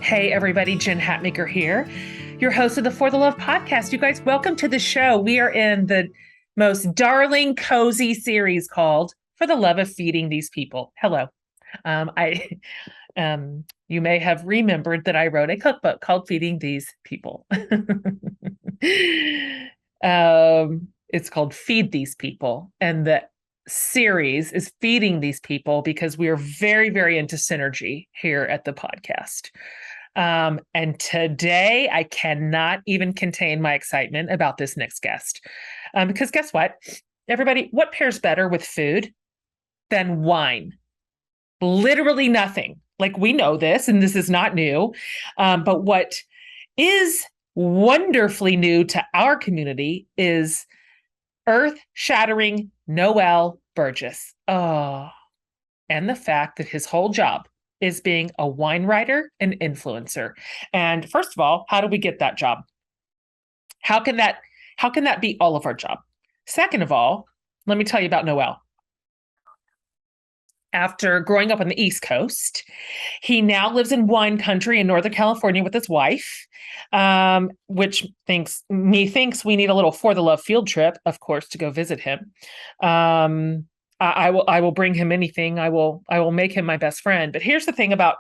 Hey everybody, Jen Hatmaker here, your host of the For the Love podcast. You guys, welcome to the show. We are in the most darling, cozy series called For the Love of Feeding These People. Hello. I you may have remembered that I wrote a cookbook called Feeding These People. It's called Feed These People. And the series is Feeding These People because we are very, very into synergy here at the podcast. And today I cannot even contain my excitement about this next guest. Because guess what? Everybody, what pairs better with food than wine? Literally nothing. Like, we know this, and this is not new. But what is wonderfully new to our community is earth-shattering Noel Burgess. Oh, and the fact that his whole job is being a wine writer and influencer. And first of all, how do we get that job? How can that be all of our job? Second of all, let me tell you about Noel. After growing up on the East Coast, he now lives in wine country in Northern California with his wife, which thinks we need a little For the Love field trip, of course, to go visit him. I will bring him anything. I will make him my best friend. But here's the thing about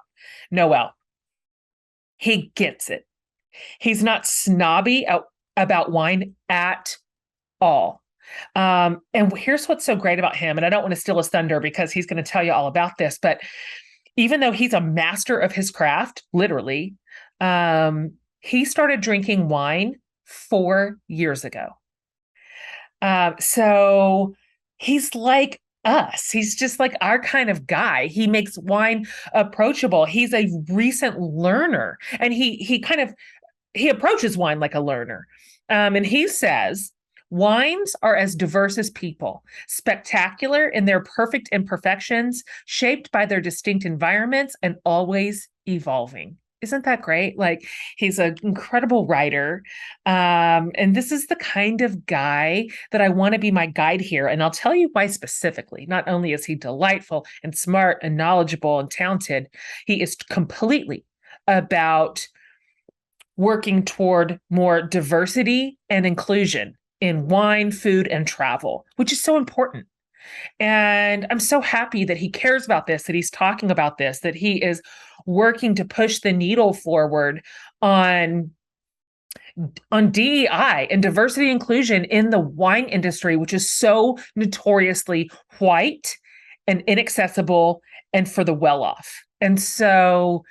Noel. He gets it. He's not snobby about wine at all. And here's what's so great about him. And I don't want to steal his thunder because he's going to tell you all about this. But even though he's a master of his craft, literally, he started drinking wine 4 years ago. So he's like us. He's just like our kind of guy. He makes wine approachable. He's a recent learner, and he approaches wine like a learner. And he says, wines are as diverse as people, spectacular in their perfect imperfections, shaped by their distinct environments, and always evolving. Isn't that great? Like, he's an incredible writer. And this is the kind of guy that I want to be my guide here. And I'll tell you why specifically. Not only is he delightful and smart and knowledgeable and talented, he is completely about working toward more diversity and inclusion in wine, food, and travel, which is so important. And I'm so happy that he cares about this, that he's talking about this, that he is working to push the needle forward on DEI and diversity inclusion in the wine industry, which is so notoriously white and inaccessible and for the well-off. And so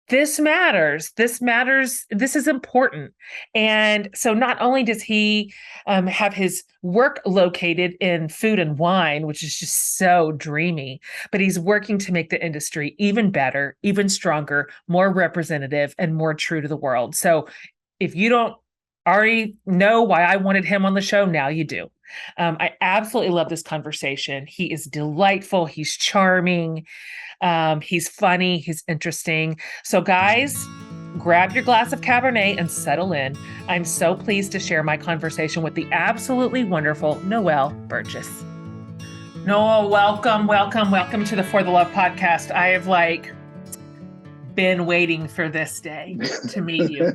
this matters. This is important. And so not only does he have his work located in food and wine, which is just so dreamy, but he's working to make the industry even better, even stronger, more representative, and more true to the world. So if you don't already know why I wanted him on the show, now you do. I absolutely love this conversation. He is delightful. He's charming. He's funny. He's interesting. So guys, grab your glass of Cabernet and settle in. I'm so pleased to share my conversation with the absolutely wonderful Noel Burgess. Noel, welcome to the For the Love podcast. I have been waiting for this day to meet you.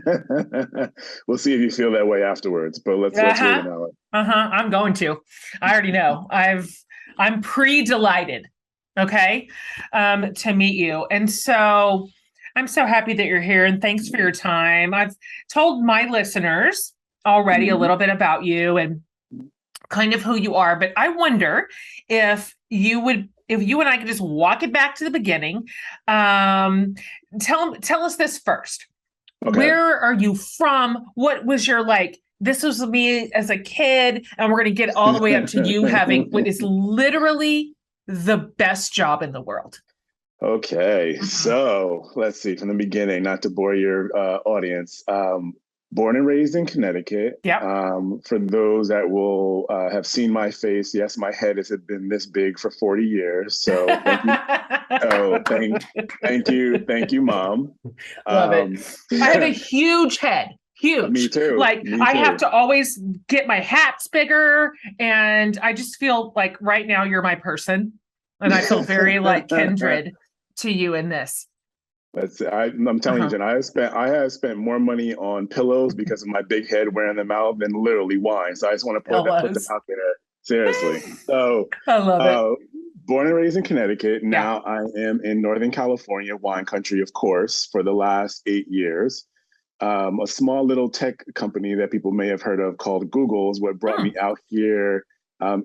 We'll see if you feel that way afterwards, but let's wait an hour. I'm going to. I already know. I'm pre-delighted, okay, to meet you. And so I'm so happy that you're here, and thanks for your time. I've told my listeners already a little bit about you and kind of who you are, but I wonder if you and I could just walk it back to the beginning. Tell us this first. Okay. Where are you from? What was your this was me as a kid, and we're going to get all the way up to you having what is literally the best job in the world. Okay. So let's see from the beginning, not to bore your audience. Born and raised in Connecticut. Yep. For those that will have seen my face, yes, my head has been this big for 40 years. So thank you, Mom. Love it. I have a huge head. Huge. Me too. I have to always get my hats bigger, and I just feel like right now you're my person, and I feel very kindred to you in this. I'm telling you, Uh-huh. Jen, I have spent more money on pillows because of my big head wearing them out than literally wine. So I just want to put them Pillows. out there seriously. So, I love it. uh, born and raised in Connecticut. Yeah. Now I am in Northern California, wine country, of course, for the last 8 years. A small little tech company that people may have heard of called Google is what brought Hmm. me out here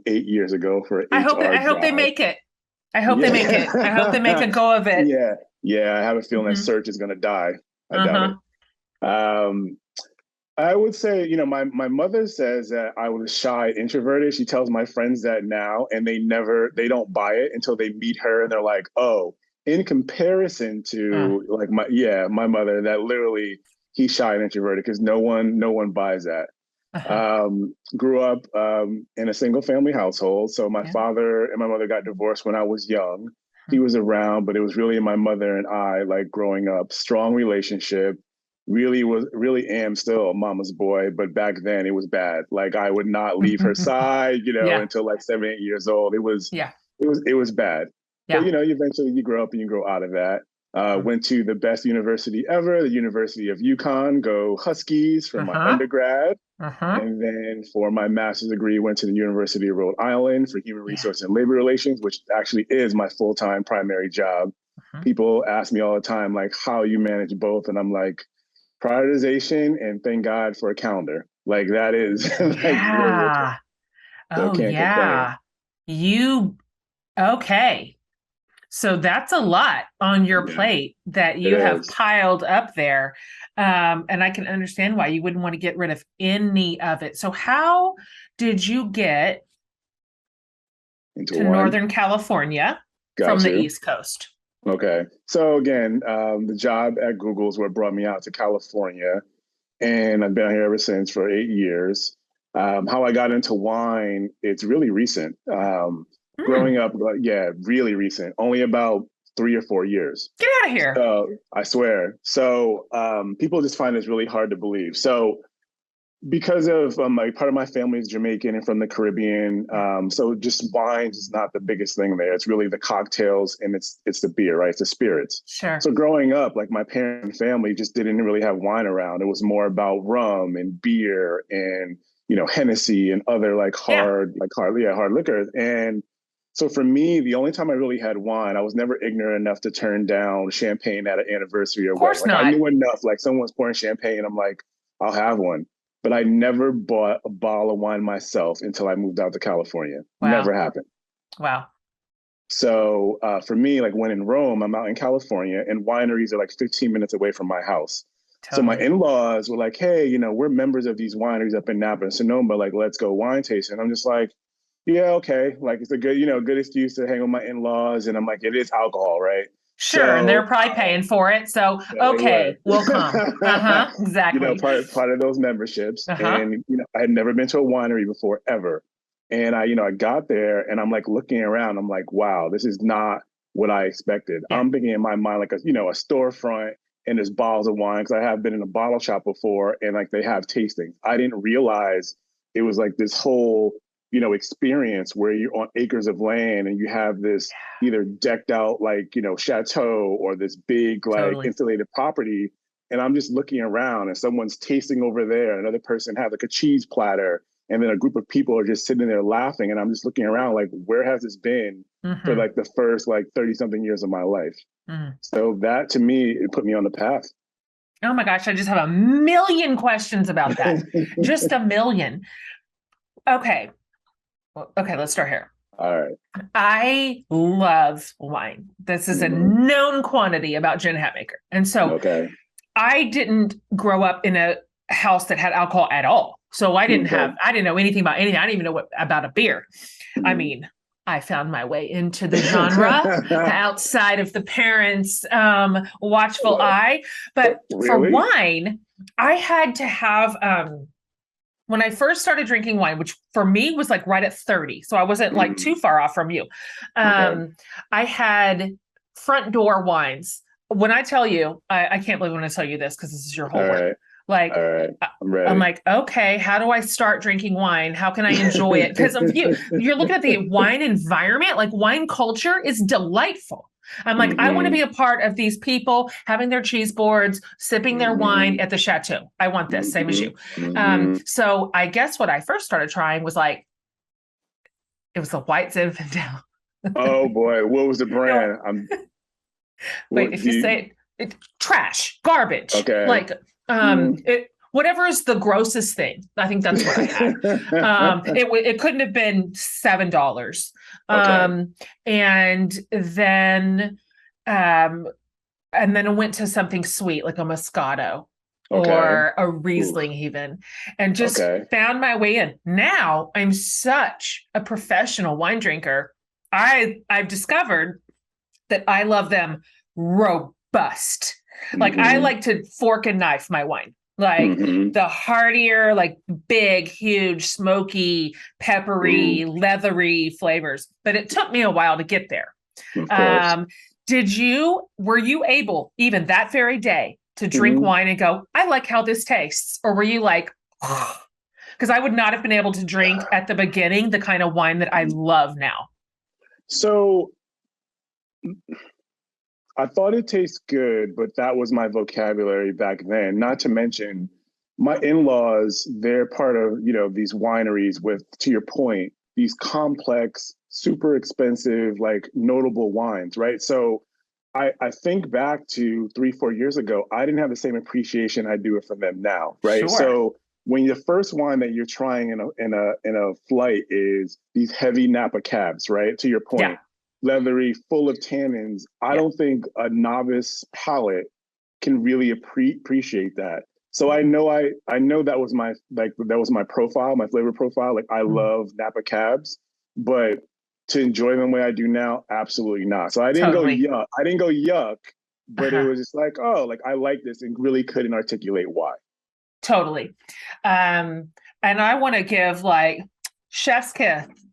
8 years ago for an HR I hope they job. make it. I hope they make it. I hope they make Yeah. a go of it. Yeah. Yeah. I have a feeling that Hmm. search is going to die. I doubt it. Uh-huh. Um, I would say, my mother says that I was shy, introverted. She tells my friends that now, and they don't buy it until they meet her, and they're like, "Oh, in comparison Uh, to like my mother, that literally he's shy and introverted because no one buys that." uh-huh. Grew up in a single family household, so my Yeah. father and my mother got divorced when I was young. He Mhm. was around, but it was really my mother and I, like growing up, strong relationship, really am still a mama's boy, but back then it was bad. Like I would not leave her side, Yeah. until like 7, 8 years old. Yeah. It was bad. But Yeah. eventually you grow up and you grow out of that. Mhm. Went to the best university ever, the University of UConn. Go Huskies for my Uh-huh. undergrad. Uh-huh. And then for my master's degree, went to the University of Rhode Island for human Yeah. resource and labor relations, which actually is my full-time primary job. Uh-huh. People ask me all the time, like, how you manage both. And I'm like, prioritization and thank God for a calendar. Like that is like really it. Yeah. So Oh, can't complain. yeah. You, okay. So that's a lot on your Yeah, plate that it you have is. piled up there. And I can understand why you wouldn't want to get rid of any of it. So, how did you get Into to one. Northern California from Got the you. East Coast? Okay. So again, the job at Google is what brought me out to California. And I've been here ever since for 8 years. How I got into wine, it's really recent. Hmm. Growing up, yeah, really recent, only about 3 or 4 years. Get out of here. So I swear. So people just find this really hard to believe. So because of like part of my family is Jamaican and from the Caribbean, Yeah. so just wines is not the biggest thing there. It's really the cocktails and it's the beer, right? It's the spirits. Sure. So growing up, like my parent family just didn't really have wine around. It was more about rum and beer and Hennessy and other Yeah. hard liquors. And so for me, the only time I really had wine, I was never ignorant enough to turn down champagne at an anniversary or Of wedding. course Like I not. knew enough. Like someone's pouring champagne, I'm like, I'll have one, but I never bought a bottle of wine myself until I moved out to California. Never Wow. happened. Wow. So for me, like when in Rome, I'm out in California and wineries are like 15 minutes away from my house. So my Totally. in-laws were like, hey, we're members of these wineries up in Napa and Sonoma, like let's go wine tasting. I'm just like, yeah, okay. Like it's a good excuse to hang with my in-laws. And I'm like, it is alcohol, right? Sure. And they're So probably paying for it. So, yeah, they were. okay, we'll come. Uh-huh. Exactly. Part of those memberships. Uh-huh. And I had never been to a winery before ever. And I got there and I'm like looking around. I'm like, wow, this is not what I expected. Yeah. I'm thinking in my mind like a storefront and there's bottles of wine because I have been in a bottle shop before and like they have tastings. I didn't realize it was like this whole experience where you're on acres of land and you have this either decked out like chateau or this big like Totally. insulated property, and I'm just looking around and someone's tasting over there, another person has like a cheese platter, and then a group of people are just sitting there laughing, and I'm just looking around like, where has this been for Mm-hmm. like the first like 30 something years of my life? Mm. So that to me, it put me on the path. Oh my gosh, I just have a million questions about that. Just a million. Okay. Okay, let's start here. All right. I love wine. This is a Mm-hmm. known quantity about Jen Hatmaker. And so Okay. I didn't grow up in a house that had alcohol at all. So I Okay. didn't know anything about anything. I didn't even know about a beer. I Mm-hmm. mean, I found my way into the genre outside of the parents' watchful eye. But for Really? wine, I had to have when I first started drinking wine, which for me was like right at 30. So I wasn't like Mm-hmm. too far off from you. Okay. I had front door wines. When I tell you, I can't believe when I tell you this because this is your All homework. right. Like, All right. I'm I'm ready. like, okay, how do I start drinking wine? How can I enjoy it? Because of you're looking at the wine environment, like wine culture is delightful. I'm like, I want to Mm-hmm. be a part of these people having their cheese boards, sipping their wine Mm-hmm. at the chateau. I want this, same as Mm-hmm. you. Mm-hmm. So I guess what I first started trying was like, it was the white Zinfandel. Oh boy, what was the No, brand? I'm wait, what if do you you, say it, trash, garbage, okay. like Mm. it, whatever is the grossest thing. I think that's what I had. It couldn't have been $7. Okay. Um, and then um, and then I went to something sweet like a Moscato Okay. or a Oof. Riesling even, and just Okay. found my way in. Now I'm such a professional wine drinker. I've discovered that I love them robust. Like I Mm-hmm. like to fork and knife my wine. Like Mm-hmm. the heartier, like big, huge, smoky, Ooh, peppery, leathery flavors. But it took me a while to get there. of course. Um, were you able, even that very day, to drink Mm-hmm. wine and go, I like how this tastes? Or were you like, because I would not have been able to drink at the beginning the kind of wine that I love now. So I thought it tastes good, but that was my vocabulary back then. Not to mention my in-laws, they're part of, these wineries with, to your point, these complex, super expensive, like notable wines, right? So I think back to 3, 4 years ago, I didn't have the same appreciation I do it for them now, right? Sure. So when the first wine that you're trying in a flight is these heavy Napa cabs, right? To your Yeah. point, leathery, full of tannins. I Yeah. don't think a novice palate can really appreciate that. So Mm-hmm. I know that was my profile, my flavor profile. Like I Mm-hmm. love Napa cabs, but to enjoy them the way I do now, absolutely not. So Totally. I didn't go yuck, but it Uh-huh. was just like, oh, like I like this and really couldn't articulate why. Totally. Um, and I want to give like chef's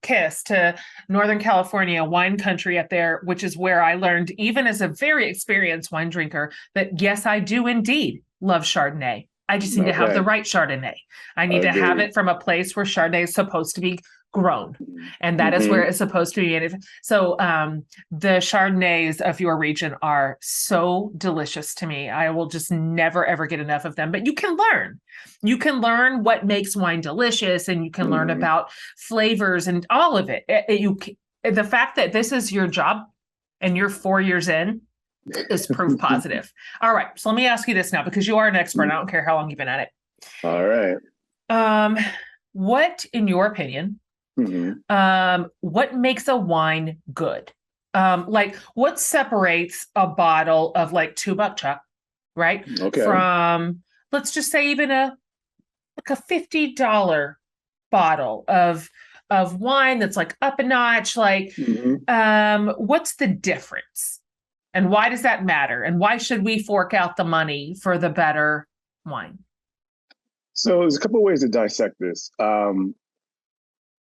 kiss to Northern California wine country up there, which is where I learned, even as a very experienced wine drinker, that yes, I do indeed love Chardonnay. I just need to have the Okay, right Chardonnay. I need to have agreed. it from a place where Chardonnay is supposed to be grown. And that is where Mm-hmm. it's supposed to be. So the Chardonnays of your region are so delicious to me. I will just never, ever get enough of them. But you can learn. You can learn what makes wine delicious and you can learn Mm-hmm. about flavors and all of it. The fact that this is your job and you're 4 years in is proof positive. All right. So let me ask you this now because you are an expert. I don't care how long you've been at it. All right. Um, what, in your opinion, Mm-hmm. what makes a wine good? Like what separates a bottle of like $2 chuck, right? Okay. From let's just say even a like a $50 bottle of wine that's like up a notch. Like, Mm-hmm. what's the difference? And why does that matter? And why should we fork out the money for the better wine? So there's a couple of ways to dissect this.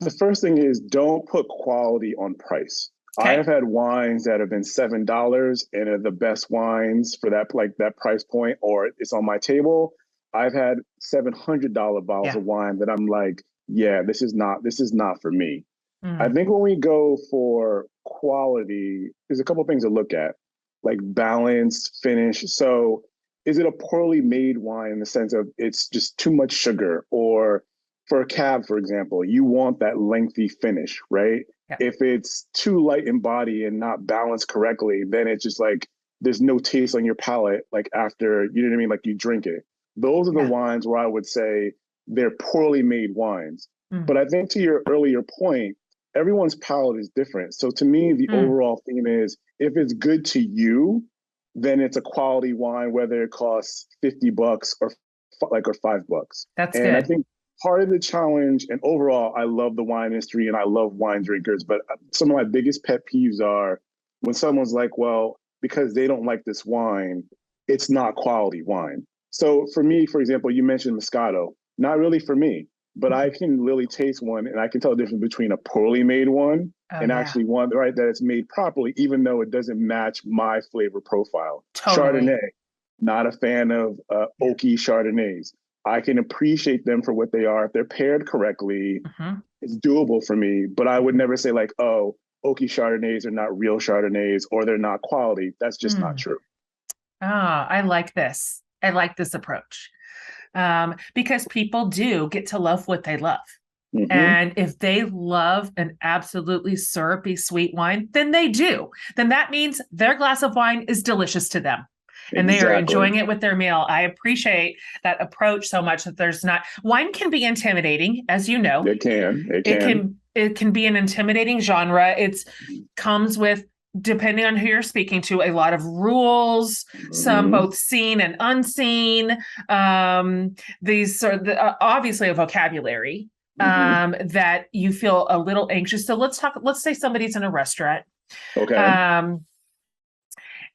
The first thing is don't put quality on price. I Okay. have had wines that have been $7 and are the best wines for that price point, or it's on my table. I've had $700 bottles Yeah. of wine that I'm like, yeah, this is not for me. I Mm, think when we go for quality, there's a couple of things to look at, like balance, finish. So, is it a poorly made wine in the sense of it's just too much sugar? Or for a cab, for example, you want that lengthy finish, right? yeah. If it's too light in body and not balanced correctly, then it's just like there's no taste on your palate, like after, you know what I mean? Like you drink it. Those are the Yeah. wines where I would say they're poorly made wines. Mm, But I think to your earlier point, everyone's palate is different. So to me, the mm, overall theme is if it's good to you, then it's a quality wine, whether it costs $50 or $5. that's And I good. think part of the challenge, and overall, I love the wine industry and I love wine drinkers, but some of my biggest pet peeves are when someone's like, well, because they don't like this wine, it's not quality wine. So for me, for example, you mentioned Moscato, not really for me, but I can really taste one and I can tell the difference between a poorly made one Oh and yeah. actually one, right, that it's made properly, even though it doesn't match my flavor profile. Totally. Chardonnay, not a fan of Yeah. oaky Chardonnays. I can appreciate them for what they are. If they're paired correctly, Hmm. it's doable for me, but I would Hmm. never say like, oh, oaky Chardonnays are not real Chardonnays or they're not quality. That's just not Mm. true. Ah, I like this. I like this approach. Because people do get to love what they love. Hmm. And if they love an absolutely syrupy sweet wine, then they do. Then that means their glass of wine is delicious to them and they are Exactly. enjoying it with their meal. I appreciate that approach so much that there's not wine can be intimidating, as you know. It can. It It can. can be an intimidating genre. It's comes with, depending on who you're speaking to, a lot of rules, some Hmm. both seen and unseen. These are obviously a vocabulary Hmm. that you feel a little anxious. So let's say somebody's in a restaurant Okay. um,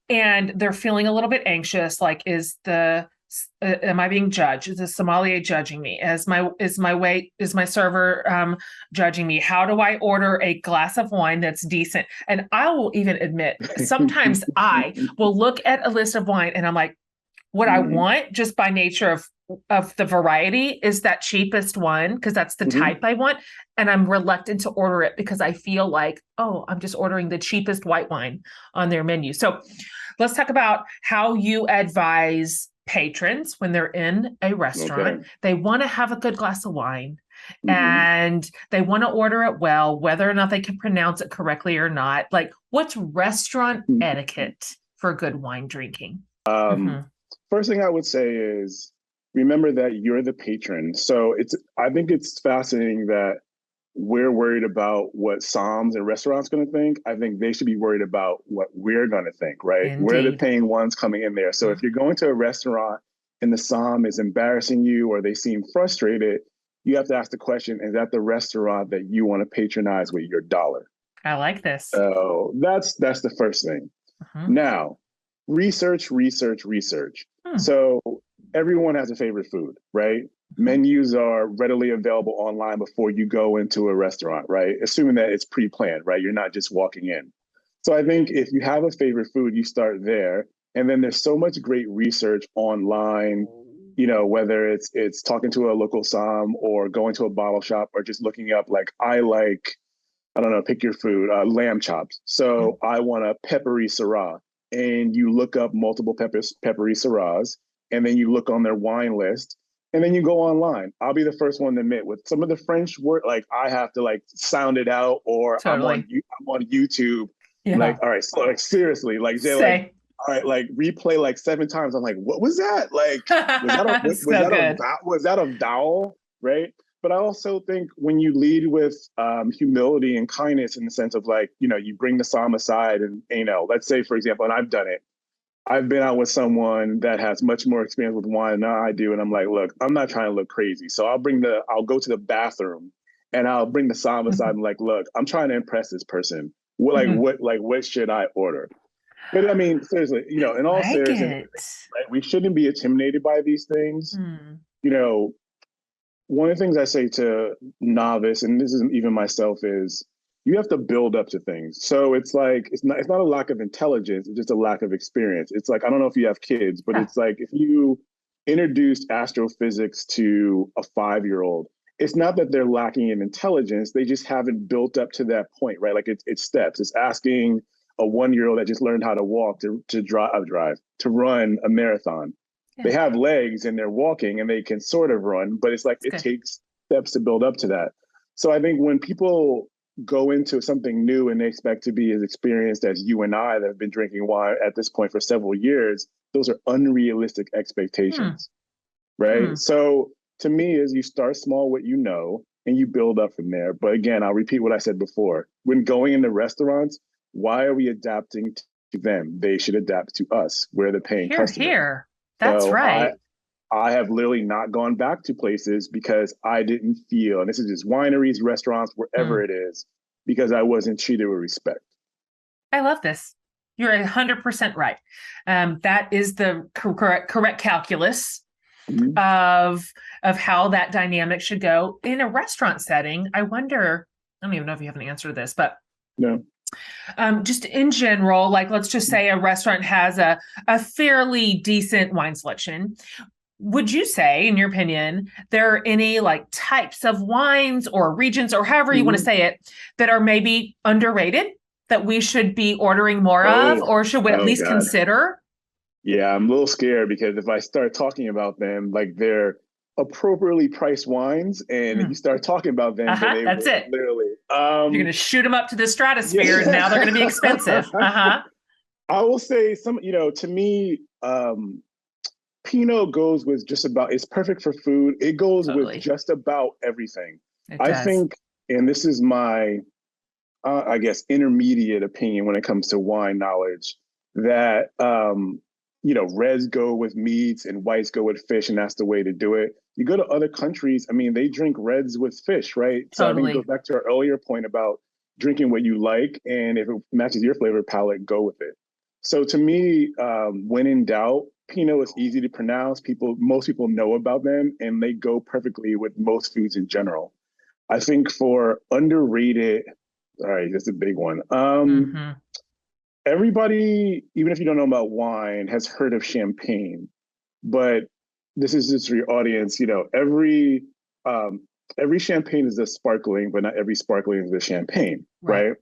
and they're feeling a little bit anxious. Like, am I being judged? Is the sommelier judging me? Is my server judging me? How do I order a glass of wine that's decent? And I will even admit, sometimes I will look at a list of wine and I'm like, what I Hmm. want, just by nature of the variety, is that cheapest one because that's the Hmm. type I want. And I'm reluctant to order it because I feel like, oh, I'm just ordering the cheapest white wine on their menu. So let's talk about how you advise patrons when they're in a restaurant. Okay. They want to have a good glass of wine Hmm. and they want to order it well, whether or not they can pronounce it correctly or not. Like, what's restaurant etiquette for good wine drinking? Um, Mm-hmm. First thing I would say is remember that you're the patron. So I think it's fascinating that we're worried about what Psalms and restaurants going to think. I think they should be worried about what we're going to think, right? We're the Indeed. paying ones coming in there. So if you're going to a restaurant and the Psalm is embarrassing you or they seem frustrated, you have to ask the question, is that the restaurant that you want to patronize with your dollar? I like this. So that's the first thing. Uh-huh. Now, research, research, research. Hmm. So everyone has a favorite food, right? Menus are readily available online before you go into a restaurant, right? Assuming that it's pre-planned, right? You're not just walking in. So I think if you have a favorite food, you start there. And then there's so much great research online, whether it's talking to a local som or going to a bottle shop or just looking up like I don't know, pick your food, lamb chops. Hmm. So I want a peppery Syrah. And you look up multiple peppery Syrahs, and then you look on their wine list, and then you go online. I'll be the first one to admit with some of the French word, like I have to like sound it out, or Totally. I'm on YouTube. Like, Yeah. all right, so like seriously, like they're like, Say. all right, like replay like 7 times. I'm like, what was that? Like, So good. was that a vowel? Right. But I also think when you lead with humility and kindness in the sense of like, you bring the psalm aside and, let's say, for example, and I've done it, I've been out with someone that has much more experience with wine than I do. And I'm like, look, I'm not trying to look crazy. So I'll go to the bathroom and I'll bring the psalm aside and like, look, I'm trying to impress this person. What should I order? But I mean, seriously, in all Like seriousness, it. right, we shouldn't be intimidated by these things. Hmm. You know, one of the things I say to novice, and this isn't even myself, is you have to build up to things. So it's like it's not a lack of intelligence, it's just a lack of experience. It's like I don't know if you have kids, but Huh. it's like if you introduced astrophysics to a 5-year-old, it's not that they're lacking in intelligence, they just haven't built up to that point, right? Like it's steps. It's asking a 1-year-old that just learned how to walk to drive to run a marathon. They Yeah, have legs and they're walking and they can sort of run, but it's like it's it good. takes steps to build up to that. So I think when people go into something new and they expect to be as experienced as you and I that have been drinking wine at this point for several years, those are unrealistic Hmm. expectations, right? Hmm. So to me, is you start small, what you know, and you build up from there. But again, I'll repeat what I said before. When going into restaurants, why are we adapting to them? They should adapt to us. We're the paying Here, customer. here. That's So I right. I have literally not gone back to places because I didn't feel, and this is just wineries, restaurants, wherever Hmm. it is, because I wasn't treated with respect. I love this. You're 100% right. That is the correct calculus Mhm. of how that dynamic should go in a restaurant setting. I wonder. I don't even know if you have an answer to this, but No. just in general, like let's just say a restaurant has a fairly decent wine selection. Would you say, in your opinion, there are any like types of wines or regions or however you want to Mhm. say it that are maybe underrated that we should be ordering more of, Oh, or should we at oh least God. consider? Yeah, I'm a little scared because if I start talking about them, like they're appropriately priced wines, and you Mm. start talking about them, then they That's will it. literally. You're going to shoot them up to the stratosphere, and now they're going to be Yeah. expensive. I will say to me, Pinot goes with just about, it's perfect for food. It goes with Totally. just about everything. It I does. think, and this is my, I guess, intermediate opinion when it comes to wine knowledge, that, reds go with meats and whites go with fish, and that's the way to do it. You go to other countries, I mean, they drink reds with fish, right? So I think it goes Totally. back to our earlier point about drinking what you like, and if it matches your flavor palette, go with it. So to me, when in doubt, Pinot is easy to pronounce. Most people know about them, and they go perfectly with most foods in general. I think for underrated, all right, that's a big one. Hmm. Everybody, even if you don't know about wine, has heard of champagne, but this is just for your audience. Every champagne is a sparkling, but not every sparkling is a champagne, Right. right?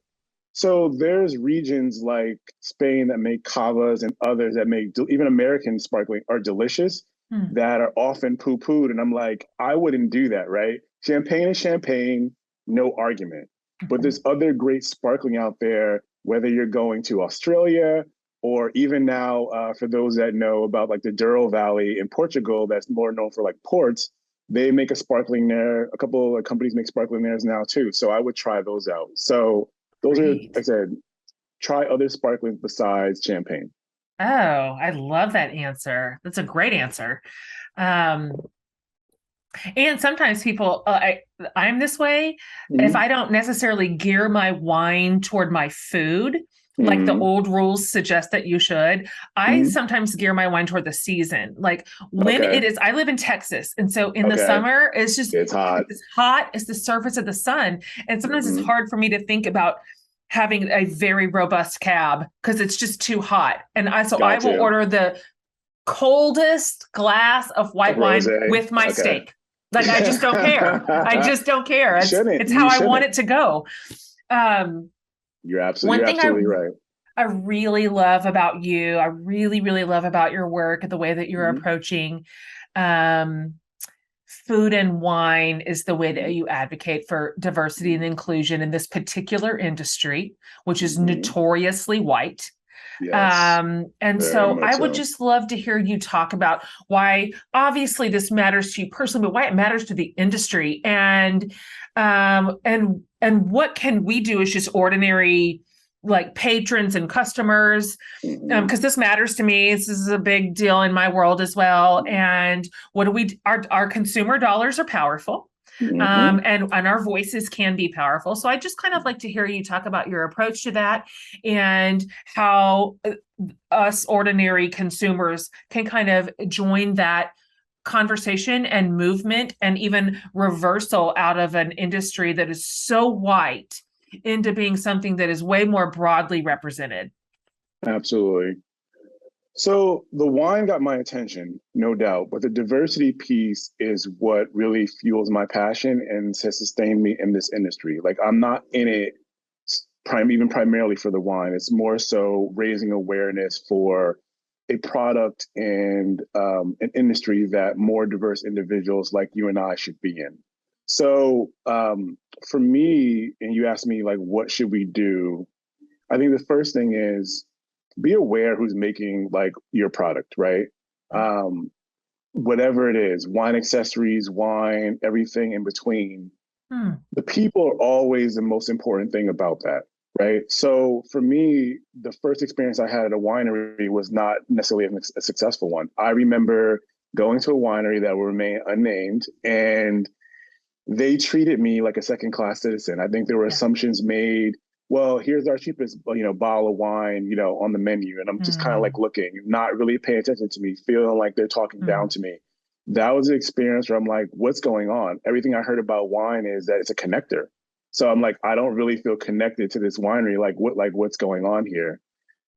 So there's regions like Spain that make cavas and others that make even American sparkling are delicious Hmm. that are often poo-pooed. And I'm like, I wouldn't do that, right? Champagne is champagne, no argument. But Mhm. there's other great sparkling out there, whether you're going to Australia or even now, for those that know about like the Douro Valley in Portugal, that's more known for like ports, they make a sparkling there. A couple of companies make sparkling theirs now too. So I would try those out. So those are, like I Great. said, try other sparklings besides champagne. Oh, I love that answer. That's a great answer. Um, and sometimes people, I'm this way. If Mm-hmm. I don't necessarily gear my wine toward my food, like the Mm-hmm. old rules suggest that you should, I Mm-hmm. sometimes gear my wine toward the season. Like when Okay. it is, I live in Texas. And so in the Okay. summer, it's just, It's hot. it's hot, it's the surface of the sun. And sometimes it's Mm-hmm. hard for me to think about having a very robust cab because it's just too hot. So I Got will you. order the coldest glass of A white rose. wine with my Okay. steak. Like I just don't care. I just don't care. You It's shouldn't. it's how You I want shouldn't. it to go. Um, One You're thing absolutely right. I really love about you, I really really love about your work, the way that you're Mm-hmm. approaching um, food and wine is the way that you advocate for diversity and inclusion in this particular industry, which is Mm-hmm. notoriously white. Yes. And Very so much I would so. just love to hear you talk about why, obviously, this matters to you personally, but why it matters to the industry, and what can we do as just ordinary like patrons and customers, Mm-hmm. because this matters to me. This is a big deal in my world as well. And what do we? Our consumer dollars are powerful, Mm-hmm. and our voices can be powerful. So I just kind of like to hear you talk about your approach to that and how us ordinary consumers can kind of join that conversation and movement and even reversal out of an industry that is so white into being something that is way more broadly represented. Absolutely. So the wine got my attention, no doubt, but the diversity piece is what really fuels my passion and has sustained me in this industry. Like I'm not in it even primarily for the wine. It's more so raising awareness for a product and an industry that more diverse individuals like you and I should be in. So for me, and you asked me like, what should we do? I think the first thing is be aware who's making like your product, right? Um, Whatever it is, wine accessories, wine, everything in between. Hmm. The people are always the most important thing about that, right? So for me, the first experience I had at a winery was not necessarily a successful one. I remember going to a winery that will remain unnamed, and they treated me like a second class citizen. I think there were Yeah. assumptions made. Well, here's our cheapest, bottle of wine, on the menu, and I'm just kind of like Hmm. looking, not really paying attention to me, feeling like they're talking down Hmm. to me. That was an experience where I'm like, what's going on? Everything I heard about wine is that it's a connector. So I'm like, I don't really feel connected to this winery. What's going on here?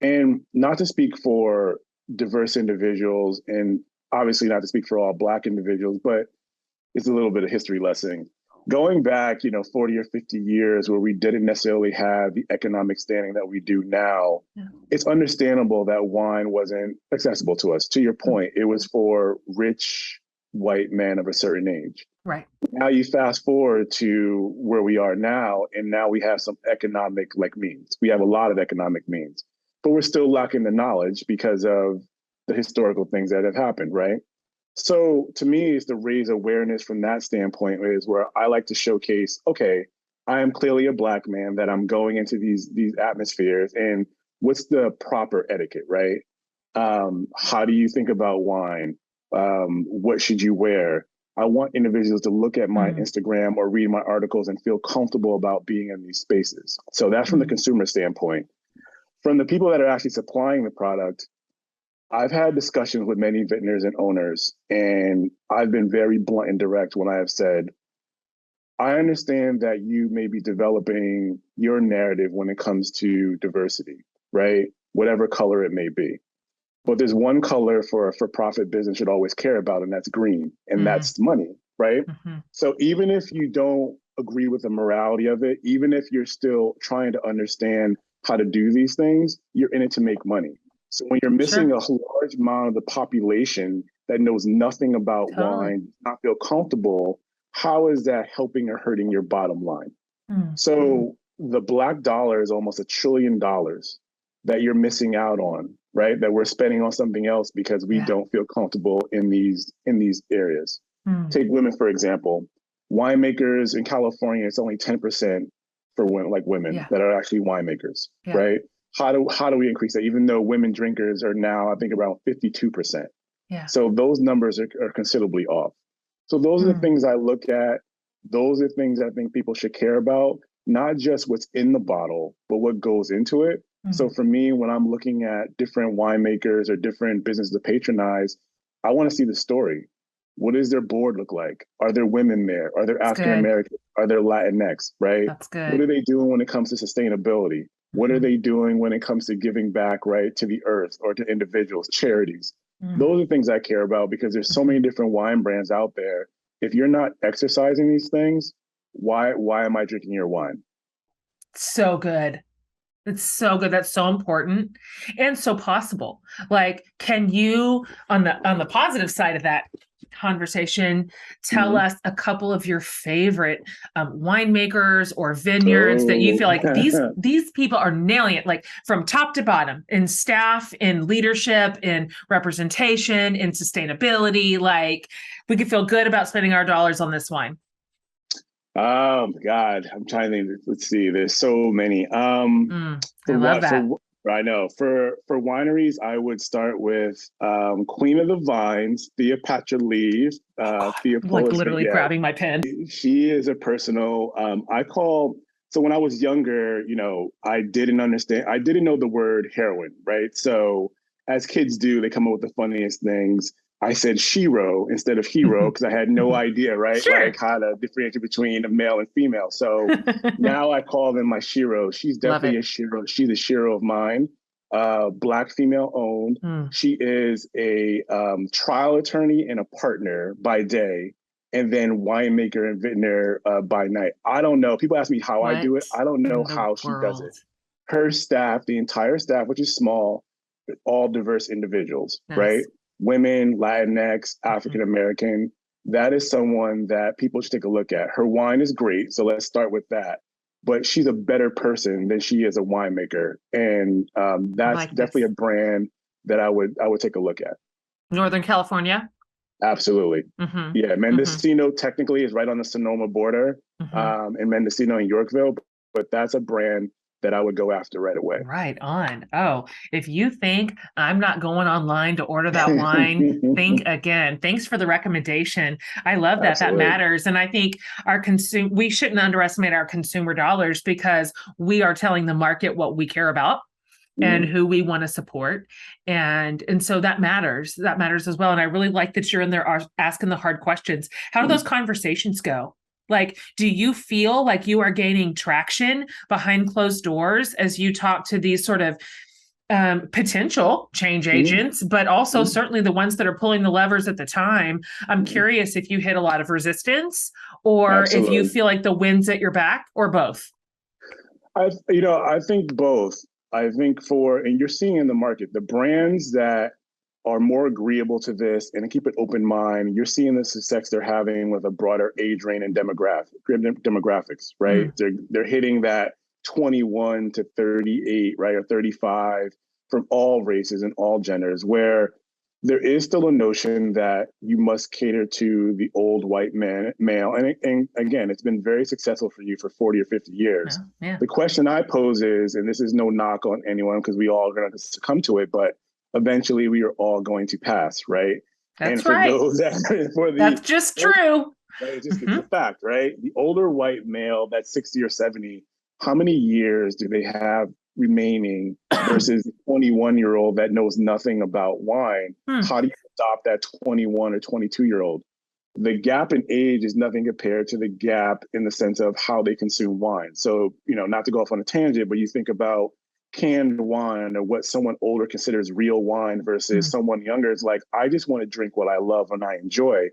And not to speak for diverse individuals, and obviously not to speak for all Black individuals, but it's a little bit of history lesson. going back, 40 or 50 years where we didn't necessarily have the economic standing that we do now, Yeah. it's understandable that wine wasn't accessible to us. To your point, it was for rich white men of a certain age. Right. Now you fast forward to where we are now, and now we have some economic means. We have a lot of economic means, but we're still lacking the knowledge because of the historical things that have happened, right? So to me, it's to raise awareness from that standpoint is where I like to showcase, okay, I am clearly a Black man that I'm going into these atmospheres, and what's the proper etiquette, right? How do you think about wine? What should you wear? I want individuals to look at my Instagram or read my articles and feel comfortable about being in these spaces. So that's from the consumer standpoint. From the people that are actually supplying the product, I've had discussions with many vintners and owners, and I've been very blunt and direct when I have said, I understand that you may be developing your narrative when it comes to diversity, right? Whatever color it may be. But there's one color for a for-profit business should always care about, and that's green, and that's money, right? So even if you don't agree with the morality of it, even if you're still trying to understand how to do these things, you're in it to make money. So when you're missing a large amount of the population that knows nothing about wine, not feel comfortable, how is that helping or hurting your bottom line? So the Black dollar is almost $1 trillion that you're missing out on, right? That we're spending on something else because we don't feel comfortable in these areas. Take women, for example. Winemakers in California, it's only 10% for women that are actually winemakers, right? How do we increase that? Even though women drinkers are now, I think, around 52%. So those numbers are considerably off. So those are the things I look at. Those are things I think people should care about, not just what's in the bottle, but what goes into it. So for me, when I'm looking at different winemakers or different businesses to patronize, I want to see the story. What does their board look like? Are there women there? Are there African Americans? Are there Latinx, right? That's good. What are they doing when it comes to sustainability? What are they doing when it comes to giving back, right, to the earth or to individuals, charities? Those are things I care about because there's so many different wine brands out there. If you're not exercising these things, why am I drinking your wine? So good. It's so good. That's so important and so possible. Like, can you, on the positive side of that conversation, tell us a couple of your favorite winemakers or vineyards that you feel like these people are nailing it, like from top to bottom, in staff, in leadership, in representation, in sustainability. Like, we could feel good about spending our dollars on this wine. Oh God, I'm trying to think. Let's see. There's so many. I love that. I know. For wineries, I would start with Queen of the Vines, Thea Patchouli. Like literally grabbing my pen. She is a personal. So when I was younger, I didn't understand. I didn't know the word heroin, right? So as kids do, they come up with the funniest things. I said shiro instead of hero because I had no idea, right? Like how to differentiate between a male and female. So now I call them my shiro. She's definitely a shiro. She's a shiro of mine. Black female owned. She is a trial attorney and a partner by day, and then winemaker and vintner by night. I don't know. People ask me how I do it. I don't know how she does it. Her staff, the entire staff, which is small, all diverse individuals, right? Women, Latinx, African American. That is someone that people should take a look at. Her wine is great, so let's start with that. But she's a better person than she is a winemaker, and that's definitely a brand that I would take a look at. Northern California. Absolutely, yeah. Mendocino technically is right on the Sonoma border, and Mendocino and Yorkville, but that's a brand that I would go after right away. Right on. Oh, if you think I'm not going online to order that wine, think again. Thanks for the recommendation. I love that. Absolutely. That matters. And I think we shouldn't underestimate our consumer dollars because we are telling the market what we care about and who we want to support. And so that matters. That matters as well. And I really like that you're in there asking the hard questions. How do those conversations go? Like, do you feel like you are gaining traction behind closed doors as you talk to these sort of potential change agents, but also certainly the ones that are pulling the levers at the time. I'm curious if you hit a lot of resistance or if you feel like the wind's at your back or both. I think both. I think and you're seeing in the market, the brands that are more agreeable to this and keep an open mind, you're seeing the success they're having with a broader age range and demographics, right? They're hitting that 21 to 38, right, or 35 from all races and all genders, where there is still a notion that you must cater to the old white male. And again, it's been very successful for you for 40 or 50 years. Yeah. The question I pose is, and this is no knock on anyone because we all are going to succumb to it, but eventually we are all going to pass, right? That's right. That's just true. Right, it's just it's a fact, right? The older white male that's 60 or 70, how many years do they have remaining versus the 21-year-old that knows nothing about wine? How do you adopt that 21 or 22-year-old? The gap in age is nothing compared to the gap in the sense of how they consume wine. So, not to go off on a tangent, but you think about canned wine or what someone older considers real wine versus someone younger is like, I just want to drink what I love and I enjoy,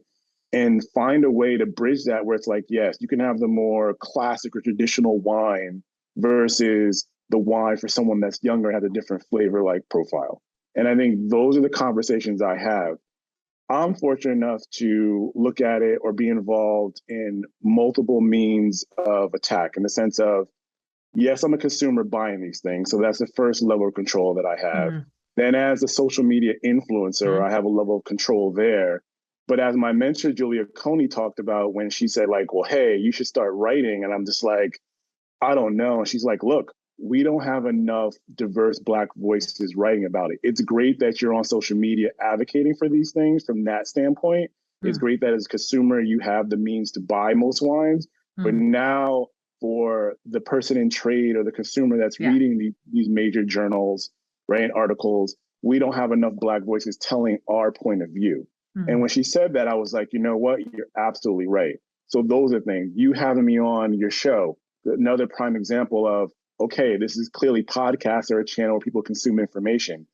and find a way to bridge that where it's like, yes, you can have the more classic or traditional wine versus the wine for someone that's younger has a different flavor like profile. And I think those are the conversations I have. I'm fortunate enough to look at it or be involved in multiple means of attack in the sense of, yes, I'm a consumer buying these things. So that's the first level of control that I have. Then as a social media influencer, I have a level of control there. But as my mentor, Julia Coney, talked about when she said like, well, hey, you should start writing. And I'm just like, I don't know. And she's like, look, we don't have enough diverse Black voices writing about it. It's great that you're on social media advocating for these things from that standpoint. It's great that as a consumer, you have the means to buy most wines. But now for the person in trade or the consumer that's reading these major journals, right, and articles, we don't have enough Black voices telling our point of view. And when she said that, I was like, you know what? You're absolutely right. So those are things. You having me on your show, another prime example of, okay, this is clearly podcasts or a channel where people consume information.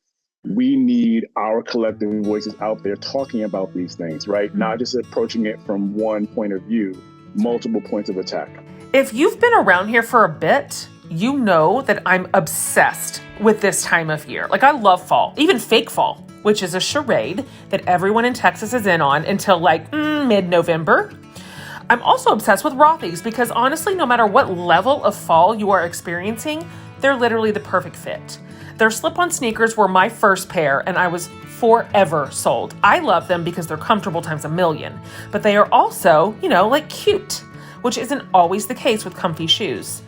We need our collective voices out there talking about these things, right? Not just approaching it from one point of view, multiple points of attack. If you've been around here for a bit, you know that I'm obsessed with this time of year. Like, I love fall, even fake fall, which is a charade that everyone in Texas is in on until like mid-November. I'm also obsessed with Rothy's because honestly, no matter what level of fall you are experiencing, they're literally the perfect fit. Their slip-on sneakers were my first pair and I was forever sold. I love them because they're comfortable times a million, but they are also, like cute, which isn't always the case with comfy shoes.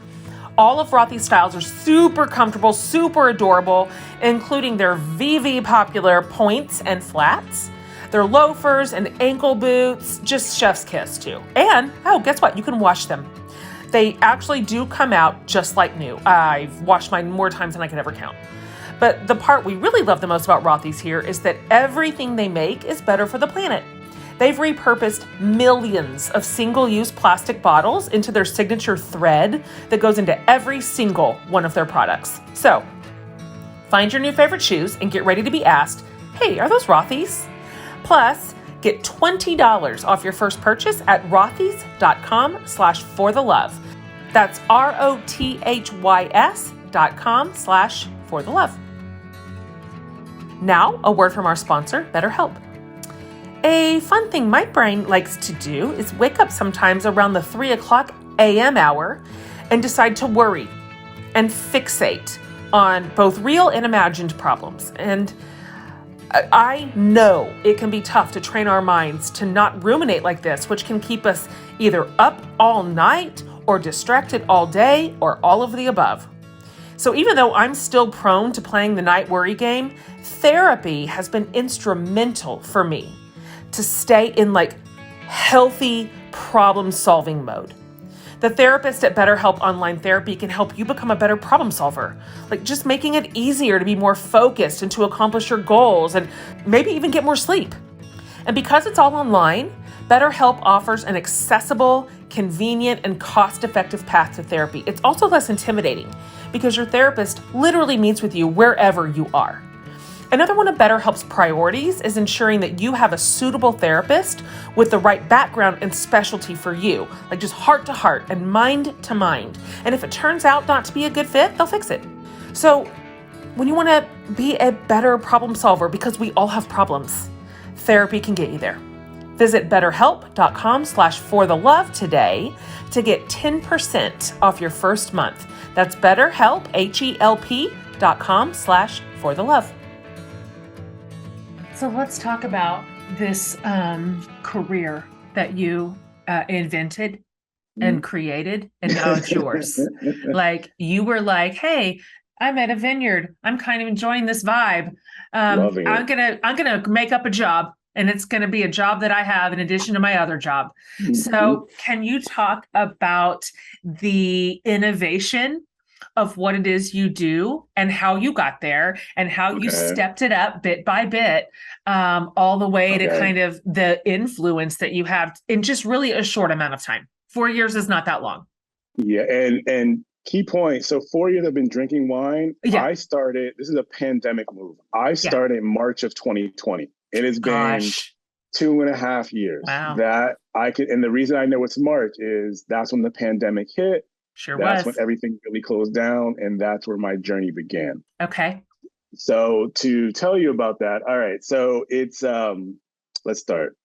All of Rothy's styles are super comfortable, super adorable, including their VV popular points and flats, their loafers and ankle boots, just chef's kiss too. And, guess what? You can wash them. They actually do come out just like new. I've washed mine more times than I can ever count. But the part we really love the most about Rothy's here is that everything they make is better for the planet. They've repurposed millions of single-use plastic bottles into their signature thread that goes into every single one of their products. So, find your new favorite shoes and get ready to be asked, hey, are those Rothy's? Plus, get $20 off your first purchase at rothys.com/forthelove. That's ROTHYS.com/forthelove. Now, a word from our sponsor, BetterHelp. A fun thing my brain likes to do is wake up sometimes around the 3 o'clock a.m. hour and decide to worry and fixate on both real and imagined problems. And I know it can be tough to train our minds to not ruminate like this, which can keep us either up all night or distracted all day or all of the above. So even though I'm still prone to playing the night worry game, therapy has been instrumental for me to stay in healthy problem-solving mode. The therapist at BetterHelp Online Therapy can help you become a better problem solver, just making it easier to be more focused and to accomplish your goals and maybe even get more sleep. And because it's all online, BetterHelp offers an accessible, convenient, and cost-effective path to therapy. It's also less intimidating because your therapist literally meets with you wherever you are. Another one of BetterHelp's priorities is ensuring that you have a suitable therapist with the right background and specialty for you, like just heart to heart and mind to mind. And if it turns out not to be a good fit, they'll fix it. So when you want to be a better problem solver, because we all have problems, therapy can get you there. Visit betterhelp.com/forthelove today to get 10% off your first month. That's BetterHelp, HELP.com/forthelove. So let's talk about this career that you invented and created, and now it's yours. Like you were like, hey, I'm at a vineyard. I'm kind of enjoying this vibe. Loving I'm it. gonna make up a job, and it's gonna be a job that I have in addition to my other job. So can you talk about the innovation of what it is you do and how you got there and how you stepped it up bit by bit, all the way to kind of the influence that you have in just really a short amount of time. 4 years is not that long. Yeah, and key point. So 4 years I've been drinking wine. Yeah. This is a pandemic move. I started in March of 2020. It has been 2.5 years. Wow. That I could, and the reason I know it's March is that's when the pandemic hit. That's when everything really closed down, and that's where my journey began. Okay. So to tell you about that, all right. So it's let's start.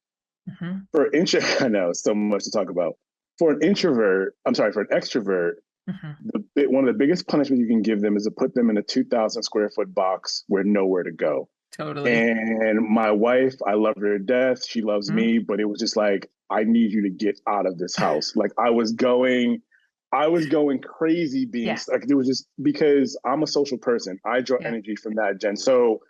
For I know so much to talk about. For an extrovert, one of the biggest punishments you can give them is to put them in a 2,000 square foot box where nowhere to go. Totally. And my wife, I love her to death. She loves me, but it was just like, I need you to get out of this house. Like I was going crazy being like, it was just because I'm a social person. I draw energy from that, Jen. So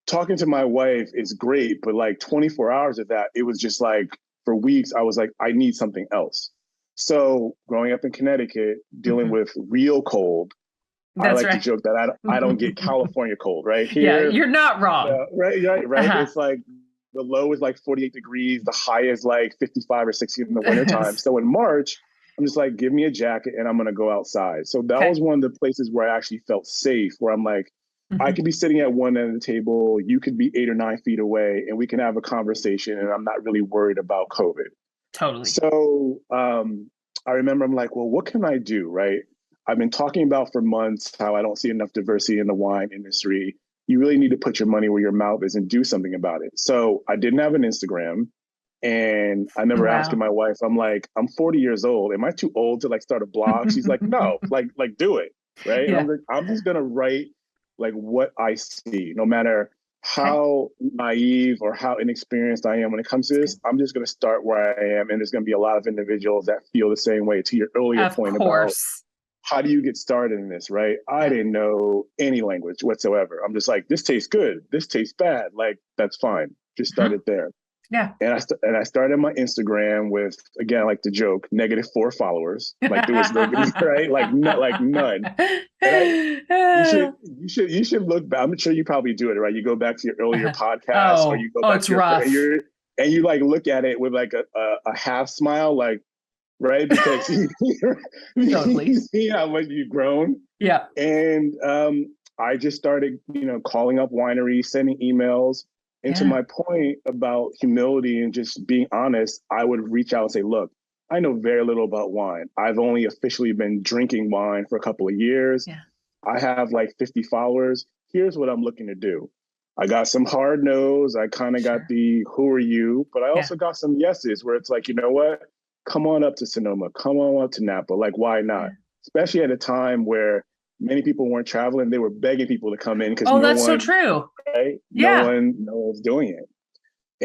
talking to my wife is great, but like 24 hours of that, it was just like for weeks, I was like, I need something else. So growing up in Connecticut, dealing with real cold, I like to joke that I don't get California cold, right? Here, you're not wrong. Right. It's like the low is like 48 degrees, the high is like 55 or 60 in the wintertime. So in March, I'm just like, give me a jacket and I'm going to go outside. So that was one of the places where I actually felt safe, where I'm like, I could be sitting at one end of the table, you could be 8 or 9 feet away, and we can have a conversation, and I'm not really worried about COVID. Totally. So I remember I'm like, well, what can I do, right? I've been talking about for months how I don't see enough diversity in the wine industry. You really need to put your money where your mouth is and do something about it. So I didn't have an Instagram. And I remember asking my wife, I'm like, I'm 40 years old. Am I too old to like start a blog? She's like, no, like do it. Right. And I'm like, I'm just going to write like what I see, no matter how naive or how inexperienced I am when it comes to this. I'm just going to start where I am. And there's going to be a lot of individuals that feel the same way, to your earlier point about how do you get started in this, right? I didn't know any language whatsoever. I'm just like, this tastes good. This tastes bad. Like, that's fine. Just start it there. Yeah. And I started my Instagram with, again, like the joke, -4 followers. Like there was nobody, right? Like none. And you should look back. I'm sure you probably do it, right? You go back to your earlier podcast, or you go back it's to rough. and you like look at it with like a half smile, like, right? Because you see how much you've grown. Yeah. And I just started, calling up wineries, sending emails. And to my point about humility and just being honest, I would reach out and say, look, I know very little about wine. I've only officially been drinking wine for a couple of years. Yeah. I have like 50 followers. Here's what I'm looking to do. I got some hard no's. I kind of got the who are you, but I also got some yeses where it's like, you know what? Come on up to Sonoma. Come on up to Napa. Like, why not? Yeah. Especially at a time where many people weren't traveling. They were begging people to come in because that's so true. Right? Yeah. No one's doing it.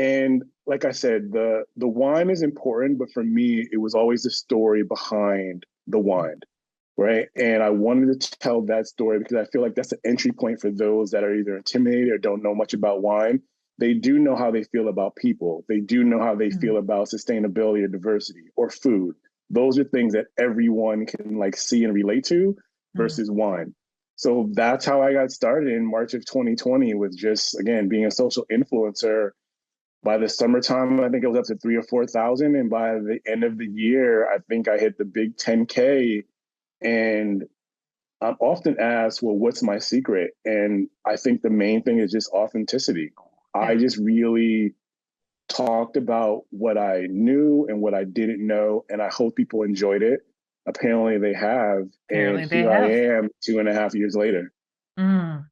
And like I said, the wine is important, but for me, it was always the story behind the wine, right? And I wanted to tell that story because I feel like that's the entry point for those that are either intimidated or don't know much about wine. They do know how they feel about people. They do know how they feel about sustainability or diversity or food. Those are things that everyone can like see and relate to versus wine. So that's how I got started in March of 2020, with just, again, being a social influencer, By the summertime, I think it was up to 3 or 4 thousand. And by the end of the year, I think I hit the big 10K. And I'm often asked, well, what's my secret? And I think the main thing is just authenticity. I Yeah. just really talked about what I knew and what I didn't know, and I hope people enjoyed it. Apparently, they have, and Apparently they here I have. am 2.5 years later. Mm.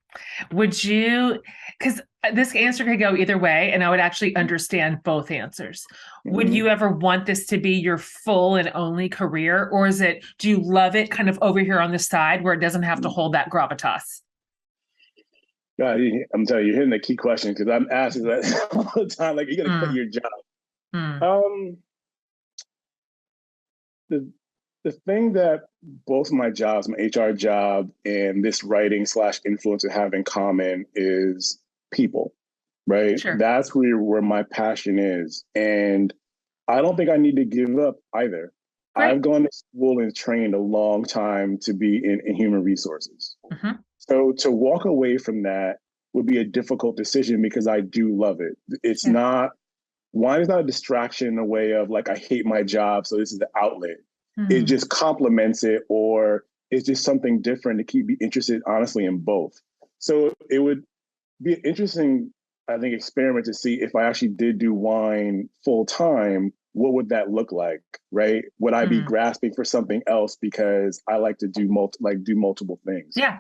Would you, because this answer could go either way, and I would actually understand both answers. Would Mm-hmm. you ever want this to be your full and only career, or is it, do you love it kind of over here on the side where it doesn't have to hold that gravitas? God, I'm telling you, you're hitting the key question because I'm asked that all the time. Like, you got to quit Mm, your job. mm, Um, the the thing that both my jobs, my HR job and this writing slash influencer have in common is people, right? sure. That's where my passion is. And I don't think I need to give up either. Great. I've gone to school and trained a long time to be in human resources. Hmm. So to walk away from that would be a difficult decision because I do love it. It's Yeah. not, wine is not a distraction in a way of like, I hate my job, so this is the outlet. It Mm, just complements it, or it's just something different to keep me interested, honestly, in both. So it would be an interesting, I think, experiment to see if I actually did do wine full time, what would that look like, right? Would I be mm, grasping for something else because I like to do multiple things? yeah.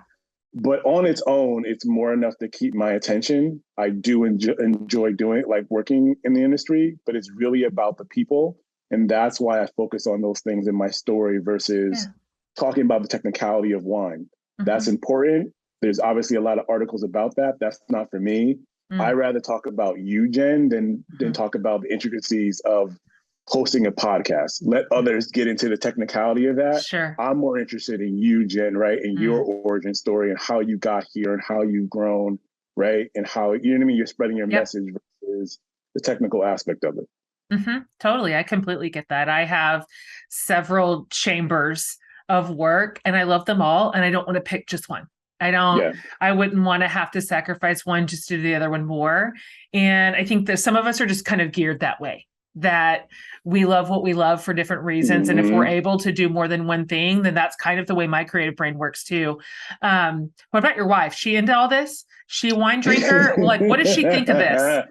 But on its own, it's more enough to keep my attention. I do enjoy doing it, like working in the industry, but it's really about the people. And that's why I focus on those things in my story versus Yeah. talking about the technicality of wine. That's Hmm. important. There's obviously a lot of articles about that. That's not for me. I Mm, rather talk about you, Jen, than hmm. talk about the intricacies of hosting a podcast. Let others get into the technicality of that. Sure. I'm more interested in you, Jen, right? And your Mm, origin story and how you got here and how you've grown, right? And how, you know what I mean? You're spreading your yep. message versus the technical aspect of it. Totally. I completely get that. I have several chambers of work and I love them all. And I don't want to pick just one. I don't, Yeah. I wouldn't want to have to sacrifice one just to do the other one more. And I think that some of us are just kind of geared that way, that we love what we love for different reasons. And if we're Mm-hmm. able to do more than one thing, then that's kind of the way my creative brain works too. What about your wife? She into all this? She a wine drinker? Like, what does she think of this?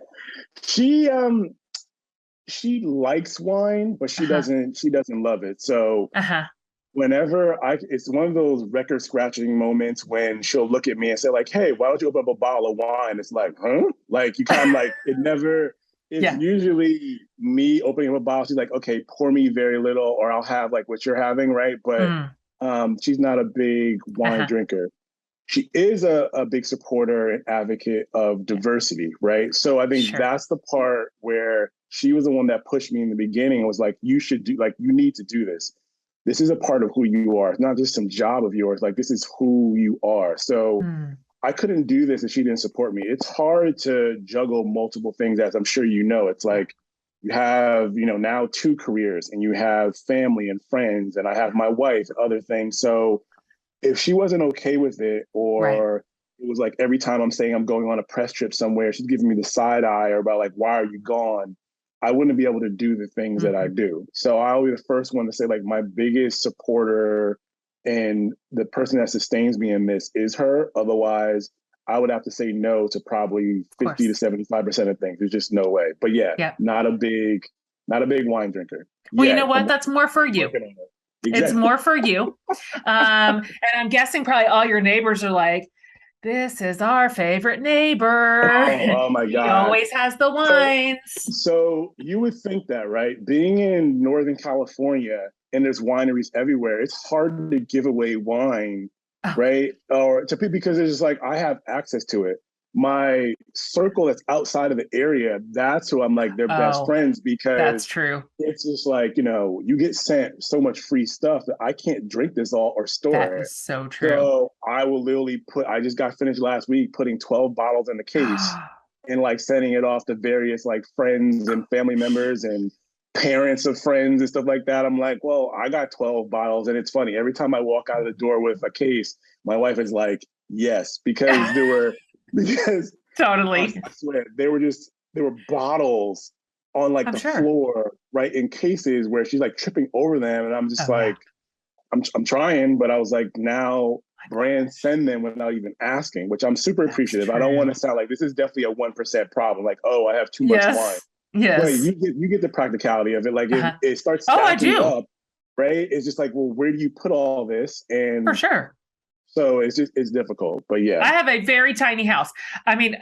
she she likes wine, but Uh-huh. she doesn't love it. So Uh-huh. whenever it's one of those record scratching moments when she'll look at me and say like, "Hey, why don't you open up a bottle of wine?" It's like, huh? Like you kind of like it never. It's Yeah. usually me opening up a bottle. She's like, "Okay, pour me very little, or I'll have like what you're having, right?" But Mm. she's not a big wine Uh-huh. drinker. She is a big supporter and advocate of Yeah. diversity, right? So I think Sure. that's the part where she was the one that pushed me in the beginning and was like, you should do, like, you need to do this. This is a part of who you are. It's not just some job of yours. Like, this is who you are. So Mm. I couldn't do this if she didn't support me. It's hard to juggle multiple things, as I'm sure you know. It's Yeah. like you have, now two careers and you have family and friends, and I have my wife and other things. So if she wasn't okay with it, Right. or it was like every time I'm saying I'm going on a press trip somewhere, she's giving me the side eye or about like, why are you gone? I wouldn't be able to do the things that I Hmm. do. So I'll be the first one to say like my biggest supporter and the person that sustains me in this is her. Otherwise, I would have to say no to probably Of 50 to course. 75% of things. There's just no way. But yeah, Yeah. not a big wine drinker Well, you yet. know what? That's more for you. Working on it. It's Exactly. more for you. And I'm guessing probably all your neighbors are like, this is our favorite neighbor. Oh my He God. always has the So wines. So you would think that, right? Being in Northern California and there's wineries everywhere, it's hard to give away wine, Oh, right? Or to people because it's just like I have access to it. My circle that's outside of the area, that's who I'm like their best oh, friends that's because true. it's just like, you get sent so much free stuff that I can't drink this all or store That it. is so true. So I will literally I just got finished last week putting 12 bottles in the case and like sending it off to various like friends and family members and parents of friends and stuff like that. I'm like, well, I got 12 bottles. And it's funny. Every time I walk out of the door with a case, my wife is like, yes, because because I Totally. swear they were just there were bottles on like I'm the sure. floor, right, in cases where she's like tripping over them, and I'm just Oh yeah. like, I'm trying, but I was like, now My brands gosh. send them without even asking, which I'm super That's appreciative. I don't want true. to sound like this is definitely a 1% problem, like, oh, I have too much wine. Yes. But Yes. you get the practicality of it. Like Uh-huh. it starts Oh, I stacking do. up, right? It's just like, well, where do you put all this? For And sure. so it's difficult. But yeah. I have a very tiny house. I mean,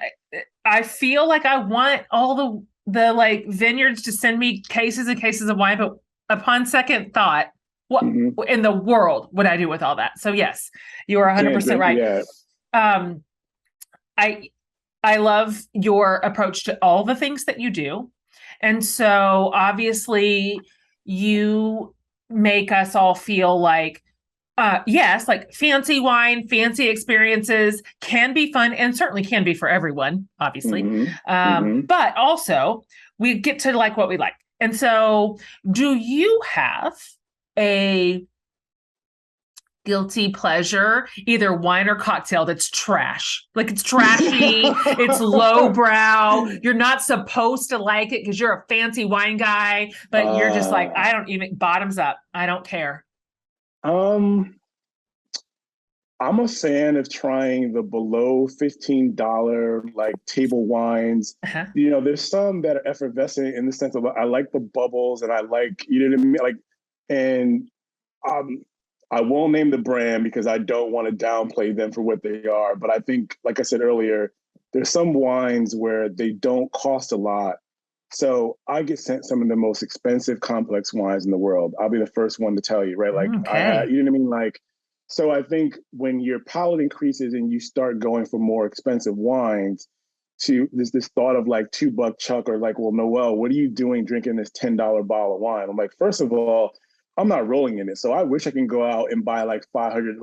I feel like I want all the like vineyards to send me cases and cases of wine, but upon second thought, what Mm-hmm. in the world would I do with all that? So yes, you are You can't 100% drink. right. Yeah. Um, I I love your approach to all the things that you do. And so obviously you make us all feel like yes, like fancy wine, fancy experiences can be fun and certainly can be for everyone, obviously. Mm-hmm. Mm-hmm. But also we get to like what we like. And so do you have a guilty pleasure, either wine or cocktail that's trash? Like it's trashy, it's lowbrow. You're not supposed to like it because you're a fancy wine guy, but you're just like, uh, I don't even bottoms up. I don't care. um, I'm a fan of trying the below $15 like table wines. Uh-huh. There's some that are effervescent in the sense of I like the bubbles and I like, you know what I mean? Like, and um, I won't name the brand because I don't want to downplay them for what they are. But I think, like I said earlier, there's some wines where they don't cost a lot. So I get sent some of the most expensive complex wines in the world. I'll be the first one to tell you, right? Like I had, Okay. you know what I mean? Like, so I think when your palate increases and you start going for more expensive wines, to this thought of like $2 Chuck or like, well, Noel, what are you doing drinking this $10 bottle of wine? I'm like, first of all, I'm not rolling in it. So I wish I can go out and buy like $500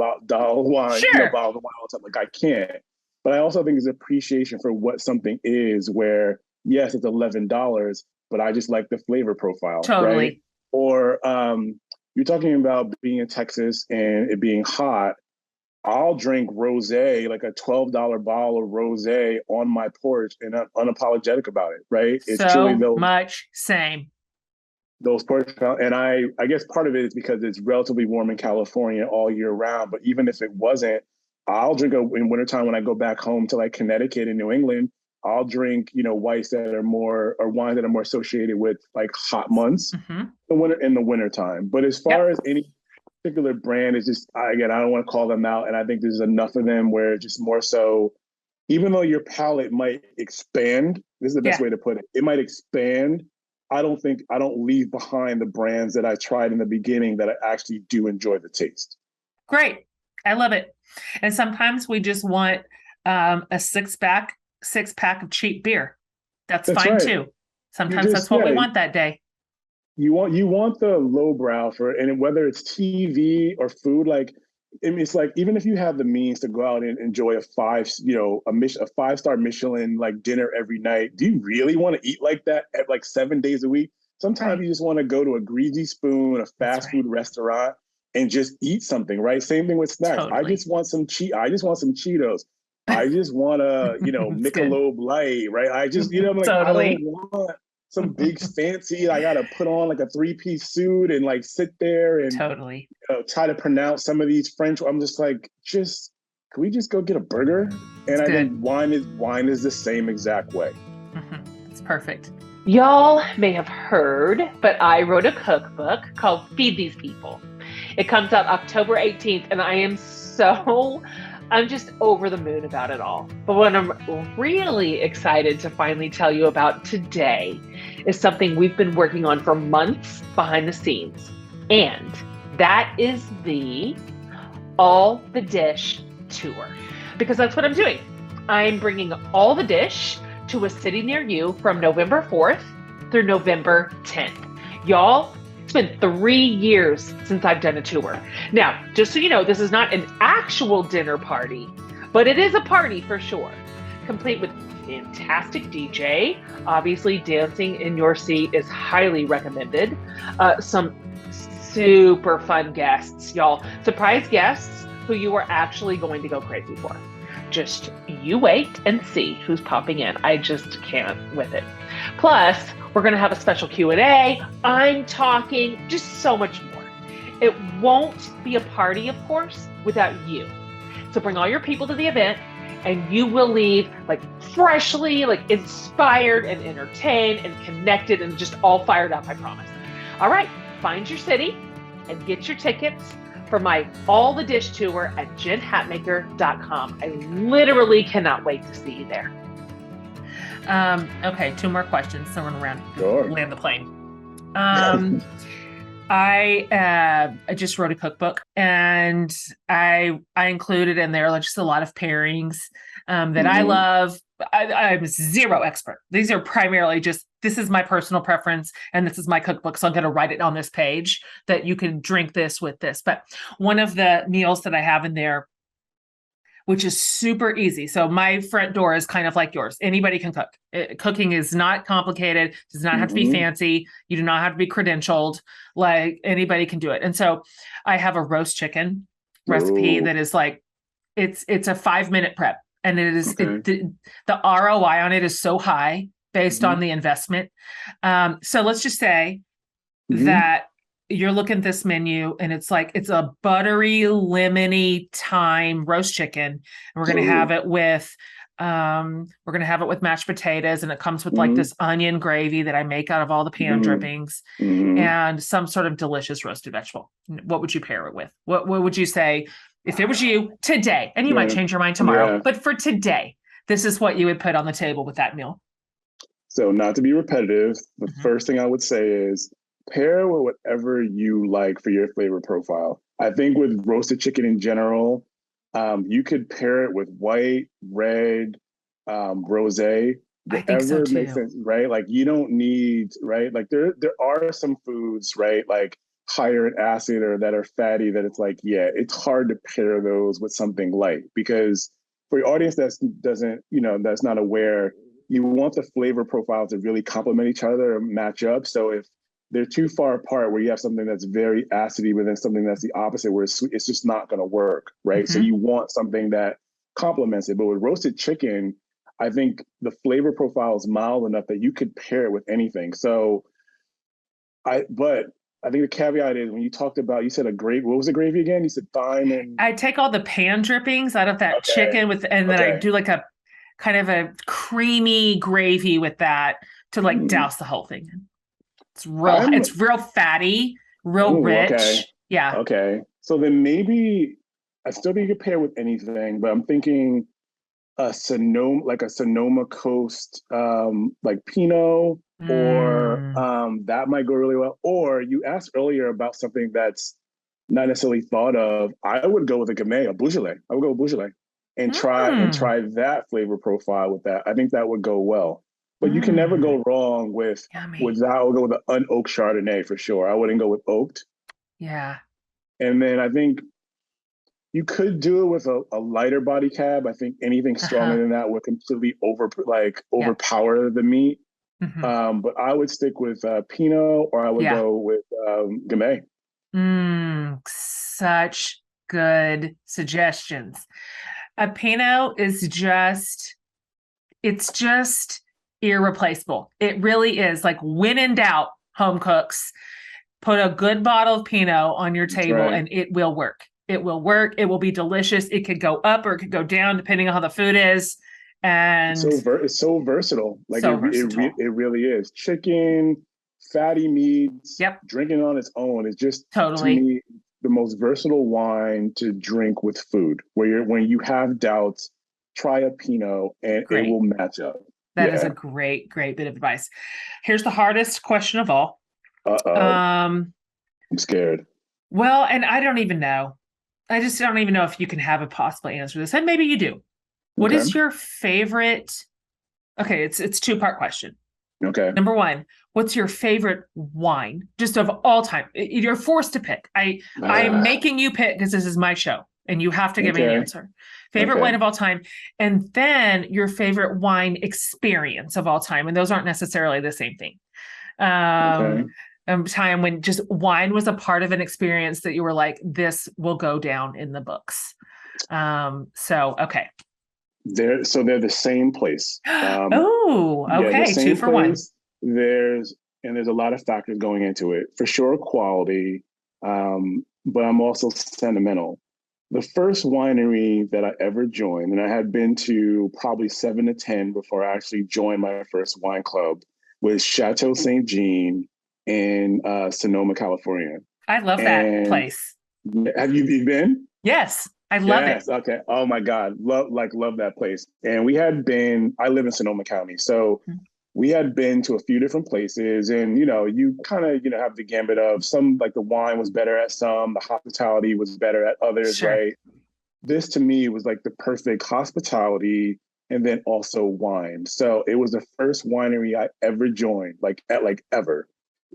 wine, Sure. bottle of wine all the time. Like I can't. But I also think it's appreciation for what something is where, yes, it's $11, but I just like the flavor profile, right? Totally. Or you're talking about being in Texas and it being hot. I'll drink rosé, like a $12 bottle of rosé on my porch and I'm unapologetic about it, right? It's truly So much same. those porch, and I guess part of it is because it's relatively warm in California all year round. But even if it wasn't, I'll drink in wintertime when I go back home to like Connecticut and New England. I'll drink, whites that are more or wines that are more associated with like hot months Mm-hmm. in the wintertime. But as far Yep. as any particular brand, is just again, I don't want to call them out, and I think there's enough of them where it's just more so. Even though your palate might expand, this is the best Yeah. way to put it. It might expand. I don't leave behind the brands that I tried in the beginning that I actually do enjoy the taste. Great. I love it. And sometimes we just want a six pack of cheap beer. That's That's fine right. too. You Sometimes just that's what we yeah, want that day. you want the lowbrow for, and whether it's TV or food, like I mean, it's like even if you have the means to go out and enjoy a 5-star Michelin like dinner every night, do you really want to eat like that at like 7 days a week? Sometimes Right. you just want to go to a greasy spoon, a That's fast right. food restaurant, and just eat something, right? Same thing with snacks. Totally. I just want some Cheetos. I just want a, It's good. Michelob Light, right? I just, I'm like, I don't Totally. want some big fancy. I got to put on like a 3-piece suit and like sit there and Totally. try to pronounce some of these French. I'm just like, can we just go get a burger? It's And I think good. wine is the same exact way. It's perfect. Y'all may have heard, but I wrote a cookbook called Feed These People. It comes out October 18th, and I'm just over the moon about it all. But what I'm really excited to finally tell you about today is something we've been working on for months behind the scenes. And that is the All the Dish tour. Because that's what I'm doing. I'm bringing All the Dish to a city near you from November 4th through November 10th. Y'all, it's been 3 years since I've done a tour. Now, just so you know, this is not an actual dinner party, but it is a party for sure. Complete with fantastic DJ. Obviously, dancing in your seat is highly recommended. Some super fun guests, y'all. Surprise guests who you are actually going to go crazy for. Just you wait and see who's popping in. I just can't with it. Plus, we're going to have a special Q&A. I'm talking just so much more. It won't be a party, of course, without you. So bring all your people to the event and you will leave like freshly, like inspired and entertained and connected and just all fired up, I promise. All right, find your city and get your tickets for my All the Dish tour at jenhatmaker.com. I literally cannot wait to see you there. Okay, 2 more questions. So we're around Sure. land the plane. I just wrote a cookbook, and I included in there just a lot of pairings that I love. I'm zero expert. These are primarily just, this is my personal preference, and this is my cookbook. So I'm going to write it on this page that you can drink this with this. But one of the meals that I have in there, which is super easy. So my front door is kind of like yours. Anybody can cook. Cooking is not complicated. Does not have to be fancy. You do not have to be credentialed. Like, anybody can do it. And so I have a roast chicken recipe that is like, it's a 5-minute prep. And it is, the ROI on it is so high based on the investment. So let's just say that you're looking at this menu and it's like, it's a buttery, lemony thyme roast chicken. And we're going to have it with, mashed potatoes, and it comes with like this onion gravy that I make out of all the pan drippings and some sort of delicious roasted vegetable. What would you pair it with? What would you say if it was you today? And you might change your mind tomorrow, but for today, this is what you would put on the table with that meal. So not to be repetitive, the first thing I would say is pair with whatever you like for your flavor profile. I think with roasted chicken in general, you could pair it with white, red, rosé, whatever makes sense, right? Like, you don't need, right? Like, there are some foods, right? Like higher in acid or that are fatty, that it's like, yeah, it's hard to pair those with something light, because for your audience that's not aware, you want the flavor profiles to really complement each other or match up. So if they're too far apart, where you have something that's very acidy, but then something that's the opposite, where it's sweet, it's just not going to work, right? So you want something that complements it. But with roasted chicken, I think the flavor profile is mild enough that you could pair it with anything. So, but I think the caveat is, when you talked about, you said a gravy. What was the gravy again? You said thyme and. I take all the pan drippings out of that chicken and then I do like a kind of a creamy gravy with that to like douse the whole thing in. It's real fatty, real rich. Okay. Yeah. Okay. So then maybe I still think you could pair with anything, but I'm thinking a Sonoma Coast, like Pinot, or that might go really well. Or you asked earlier about something that's not necessarily thought of. I would go with a Gamay, a Beaujolais. I would go with Beaujolais and try that flavor profile with that. I think that would go well. But you can never go wrong with that. I would go with an unoaked Chardonnay for sure. I wouldn't go with oaked. Yeah. And then I think you could do it with a lighter body cab. I think anything stronger than that would completely overpower the meat. But I would stick with Pinot, or I would go with Gamay. Such good suggestions. A Pinot is just irreplaceable. It really is. Like, when in doubt, home cooks, put a good bottle of Pinot on your table and it will work. It will work. It will be delicious. It could go up or it could go down depending on how the food is. And it's so versatile. Like, it really is. Chicken, fatty meats, drinking on its own is just to me the most versatile wine to drink with food. When you have doubts, try a Pinot and it will match up. That is a great bit of advice. Here's the hardest question of all. I'm scared. Well, and I don't even know. I just don't even know if you can have a possible answer to this. And maybe you do. What is your favorite? Okay, it's a 2-part question. Okay. Number 1, what's your favorite wine, just of all time? You're forced to pick. I'm making you pick because this is my show and you have to give me an answer. Favorite wine of all time. And then your favorite wine experience of all time. And those aren't necessarily the same thing. Time when just wine was a part of an experience that you were like, this will go down in the books. Okay. they're the same place. Oh, Yeah, the okay. Two same for one. place. There's a lot of factors going into it. For sure, quality, but I'm also sentimental. The first winery that I ever joined, and I had been to probably 7 to 10 before I actually joined my first wine club, was Chateau St. Jean in Sonoma, California. I love that And place. have you been? Yes, I love it. Yes. Okay. Oh my God. Love that place. And I live in Sonoma County. So we had been to a few different places, and you kind of, have the gambit of some, like the wine was better at some, the hospitality was better at others, Sure. right? This to me was like the perfect hospitality and then also wine. So it was the first winery I ever joined, like ever.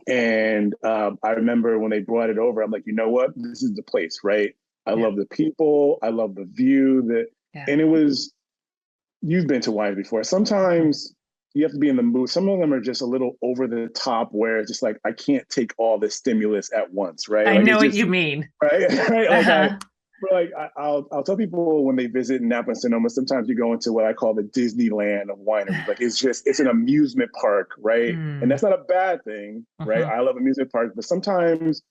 And I remember when they brought it over, I'm like, you know what? This is the place, right? I Yeah. love the people. I love the view. Yeah. And it was, you've been to wines before. Sometimes you have to be in the mood. Some of them are just a little over the top where it's just like, I can't take all this stimulus at once, right? I Like know it's what you just, mean. right? Right? Uh-huh. I'll tell people when they visit Napa and Sonoma, sometimes you go into what I call the Disneyland of wineries. Like it's an amusement park, right? And Mm. that's not a bad thing, right? Uh-huh. I love amusement parks, but sometimes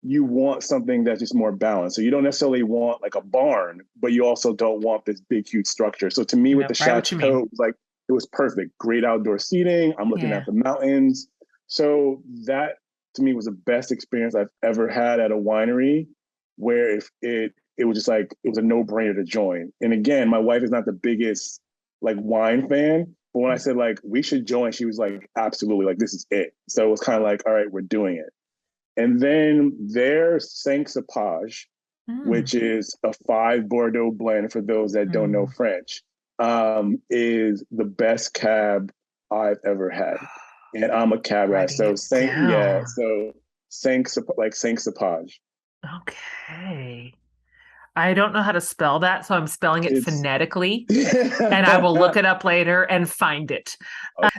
you want something that's just more balanced. So you don't necessarily want like a barn, but you also don't want this big, huge structure. So to me, I with know the right what you chateau, mean. it was like it was perfect. Great outdoor seating. I'm looking Yeah. at the mountains. So that to me was the best experience I've ever had at a winery, where if it was just like it was a no brainer to join. And again, my wife is not the biggest like wine fan, but when I said like we should join, she was like, absolutely, like this is it. So it was kind of like, all right, we're doing it. And then there's Cinq Cepage, Mm. which is a 5 Bordeaux blend for those that don't know Mm. French, is the best cab I've ever had. And I'm a cab guy. Writing So it Cinq, yeah, down. so Cinq Cepage. Okay. I don't know how to spell that, so I'm spelling it It's phonetically, and I will look it up later and find it.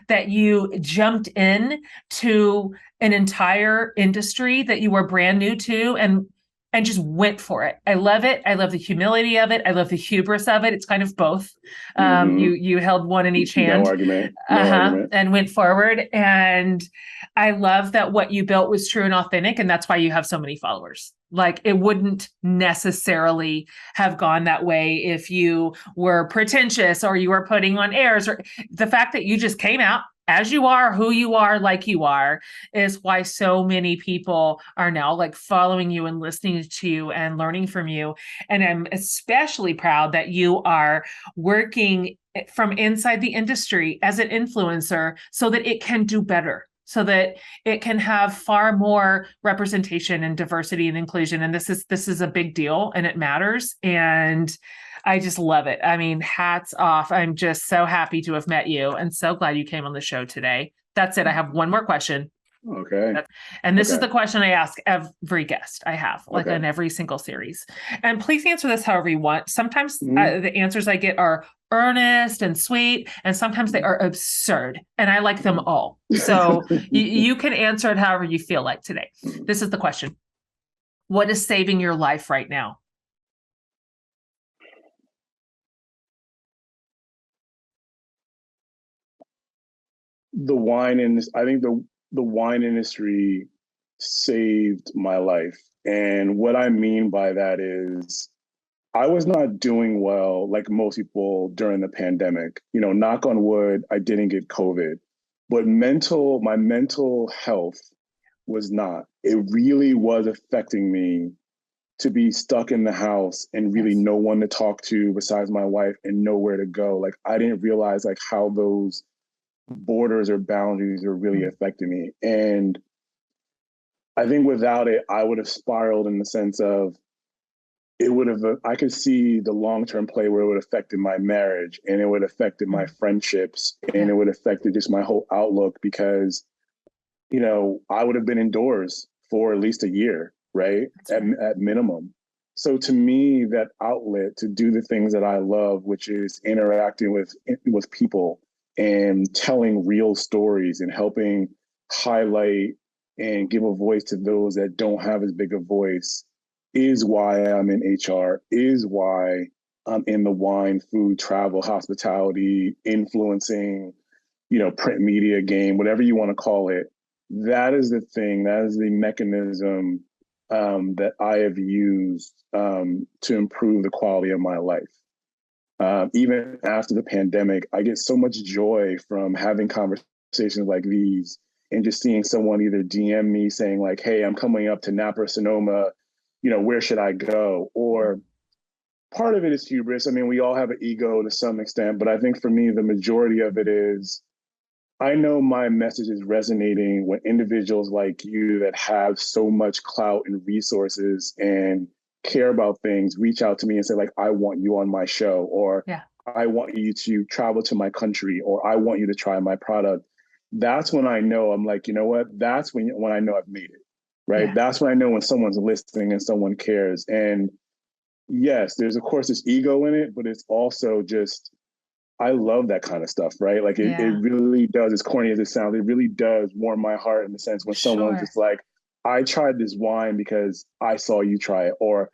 That you jumped in to an entire industry that you were brand new to and just went for it. I love it. I love the humility of it. I love the hubris of it. It's kind of both. mm-hmm. You held one in each No hand, argument. No argument. and went forward. And I love that what you built was true and authentic, and that's why you have so many followers. Like it wouldn't necessarily have gone that way if you were pretentious or you were putting on airs, or the fact that you just came out as you are, who you are, like you are, is why so many people are now like following you and listening to you and learning from you. And I'm especially proud that you are working from inside the industry as an influencer so that it can do better, so that it can have far more representation and diversity and inclusion. And this is a big deal and it matters. And I just love it. I mean, hats off. I'm just so happy to have met you and so glad you came on the show today. That's it. I have one more question. Okay. And this is Okay. the question I ask every guest I have, like Okay. on every single series. And please answer this however you want. Sometimes Mm-hmm. the answers I get are earnest and sweet, and sometimes they are absurd, and I like them all. So you can answer it however you feel like today. This is the question. What is saving your life right now? The wine industry, I think the wine industry saved my life. And what I mean by that is I was not doing well like most people during the pandemic. Knock on wood, I didn't get COVID. But my mental health was not. It really was affecting me to be stuck in the house and really Yes. no one to talk to besides my wife and nowhere to go. Like I didn't realize like how those borders or boundaries are really affecting me. And I think without it, I would have spiraled in the sense of I could see the long-term play where it would have affected my marriage and it would have affected my friendships and Yeah. it would have affected just my whole outlook because, I would have been indoors for at least a year, right? At minimum. So to me, that outlet to do the things that I love, which is interacting with people and telling real stories and helping highlight and give a voice to those that don't have as big a voice, is why I'm in HR, is why in the wine, food, travel, hospitality, influencing, print media game, whatever you want to call it. That is the thing. That is the mechanism that I have used to improve the quality of my life. Even after the pandemic, I get so much joy from having conversations like these and just seeing someone either DM me saying like, hey, I'm coming up to Napa or Sonoma, where should I go? Or part of it is hubris. I mean, we all have an ego to some extent, but I think for me, the majority of it is I know my message is resonating when individuals like you that have so much clout and resources and care about things reach out to me and say like, I want you on my show, or I want you to travel to my country, or I want you to try my product. That's when I know I'm like, you know what? That's when I know I've made it, right? Yeah. That's when I know when someone's listening and someone cares. And yes, there's of course this ego in it, but it's also just, I love that kind of stuff, right? Like it really does, as corny as it sounds, it really does warm my heart in the sense when someone's just like, I tried this wine because I saw you try it, or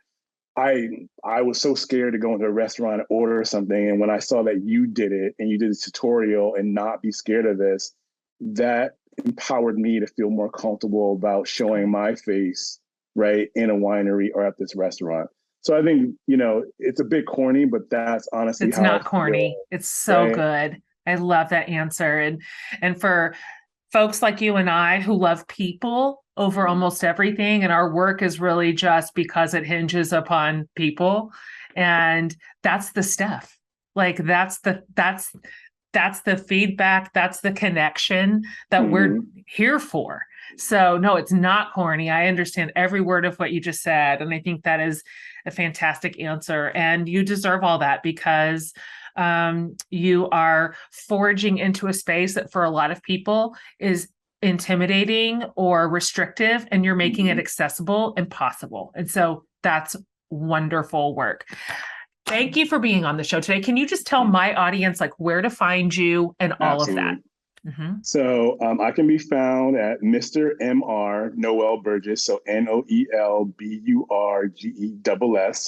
I was so scared to go into a restaurant and order something. And when I saw that you did it and you did a tutorial and not be scared of this, that empowered me to feel more comfortable about showing my face, right, in a winery or at this restaurant. So I think, it's a bit corny, but that's honestly it's how not corny. It's so good. I love that answer. And for folks like you and I who love people over almost everything, and our work is really just because it hinges upon people. And that's the stuff. Like that's the feedback, that's the connection that we're here for. So no, it's not corny. I understand every word of what you just said. And I think that is a fantastic answer. And you deserve all that because you are forging into a space that for a lot of people is intimidating or restrictive, and you're making it accessible and possible. And so that's wonderful work. Thank you for being on the show today. Can you just tell my audience like where to find you and all of that? So I can be found at Mr. MR Noel Burgess, so NoelBurgess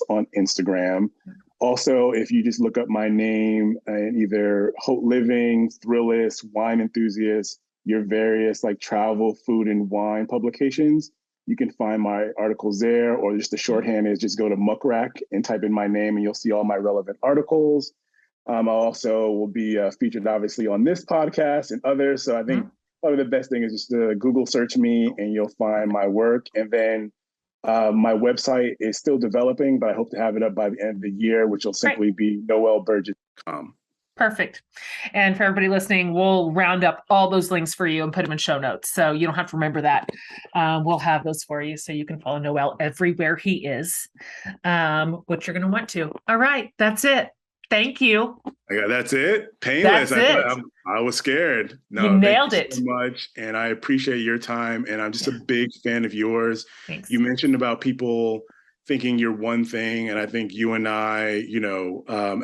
on Instagram. Also, if you just look up my name in either Haute Living, Thrillist, Wine Enthusiast, your various like travel, food, and wine publications, you can find my articles there, or just the shorthand is just go to Muck Rack and type in my name and you'll see all my relevant articles. I also will be featured obviously on this podcast and others. So I think probably the best thing is just to Google search me and you'll find my work. And then my website is still developing, but I hope to have it up by the end of the year, which will simply be noelburgess.com. Perfect. And for everybody listening, we'll round up all those links for you and put them in show notes. So you don't have to remember that. We'll have those for you so you can follow Noel everywhere he is, which you're going to want to. All right. That's it. Thank you. That's it. Painless. I was scared. No, you nailed it so much. And I appreciate your time. And I'm just a big fan of yours. Thanks. You mentioned about people thinking you're one thing. And I think you and I,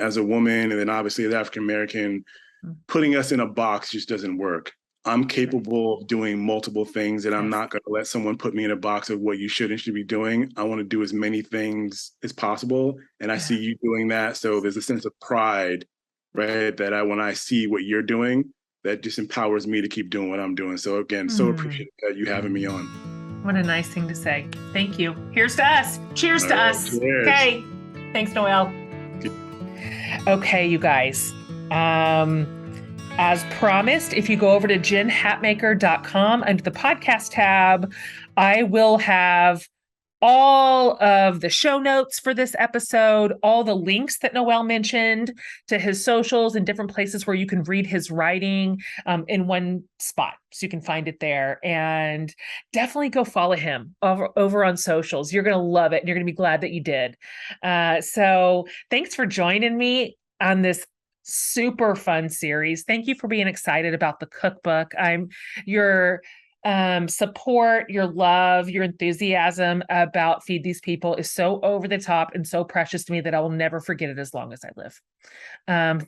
as a woman, and then obviously as African-American, putting us in a box just doesn't work. I'm capable of doing multiple things, and I'm not going to let someone put me in a box of what you should and should be doing. I want to do as many things as possible. And I see you doing that. So there's a sense of pride, right? That when I see what you're doing, that just empowers me to keep doing what I'm doing. So again, so appreciate you having me on. What a nice thing to say. Thank you. Here's to us. Cheers to us. Cheers. Okay. Thanks, Noel. Okay, you guys. As promised, if you go over to jenhatmaker.com under the podcast tab, I will have all of the show notes for this episode, all the links that Noel mentioned to his socials and different places where you can read his writing in one spot. So you can find it there, and definitely go follow him over on socials. You're going to love it. And you're going to be glad that you did. So thanks for joining me on this super fun series. Thank you for being excited about the cookbook. Your support, your love, your enthusiasm about Feed These People is so over the top and so precious to me that I will never forget it as long as I live.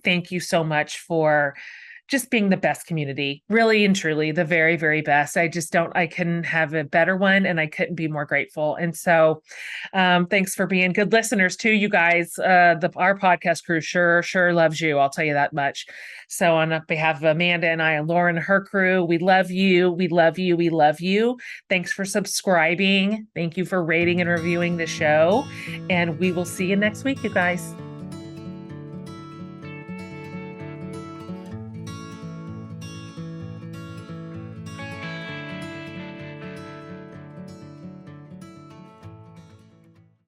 Thank you so much for just being the best community, really and truly the very, very best. I couldn't have a better one, and I couldn't be more grateful. And so thanks for being good listeners too, you guys. Our podcast crew sure loves you. I'll tell you that much. So on behalf of Amanda and I and Lauren, her crew, we love you. We love you. We love you. Thanks for subscribing. Thank you for rating and reviewing the show. And we will see you next week, you guys.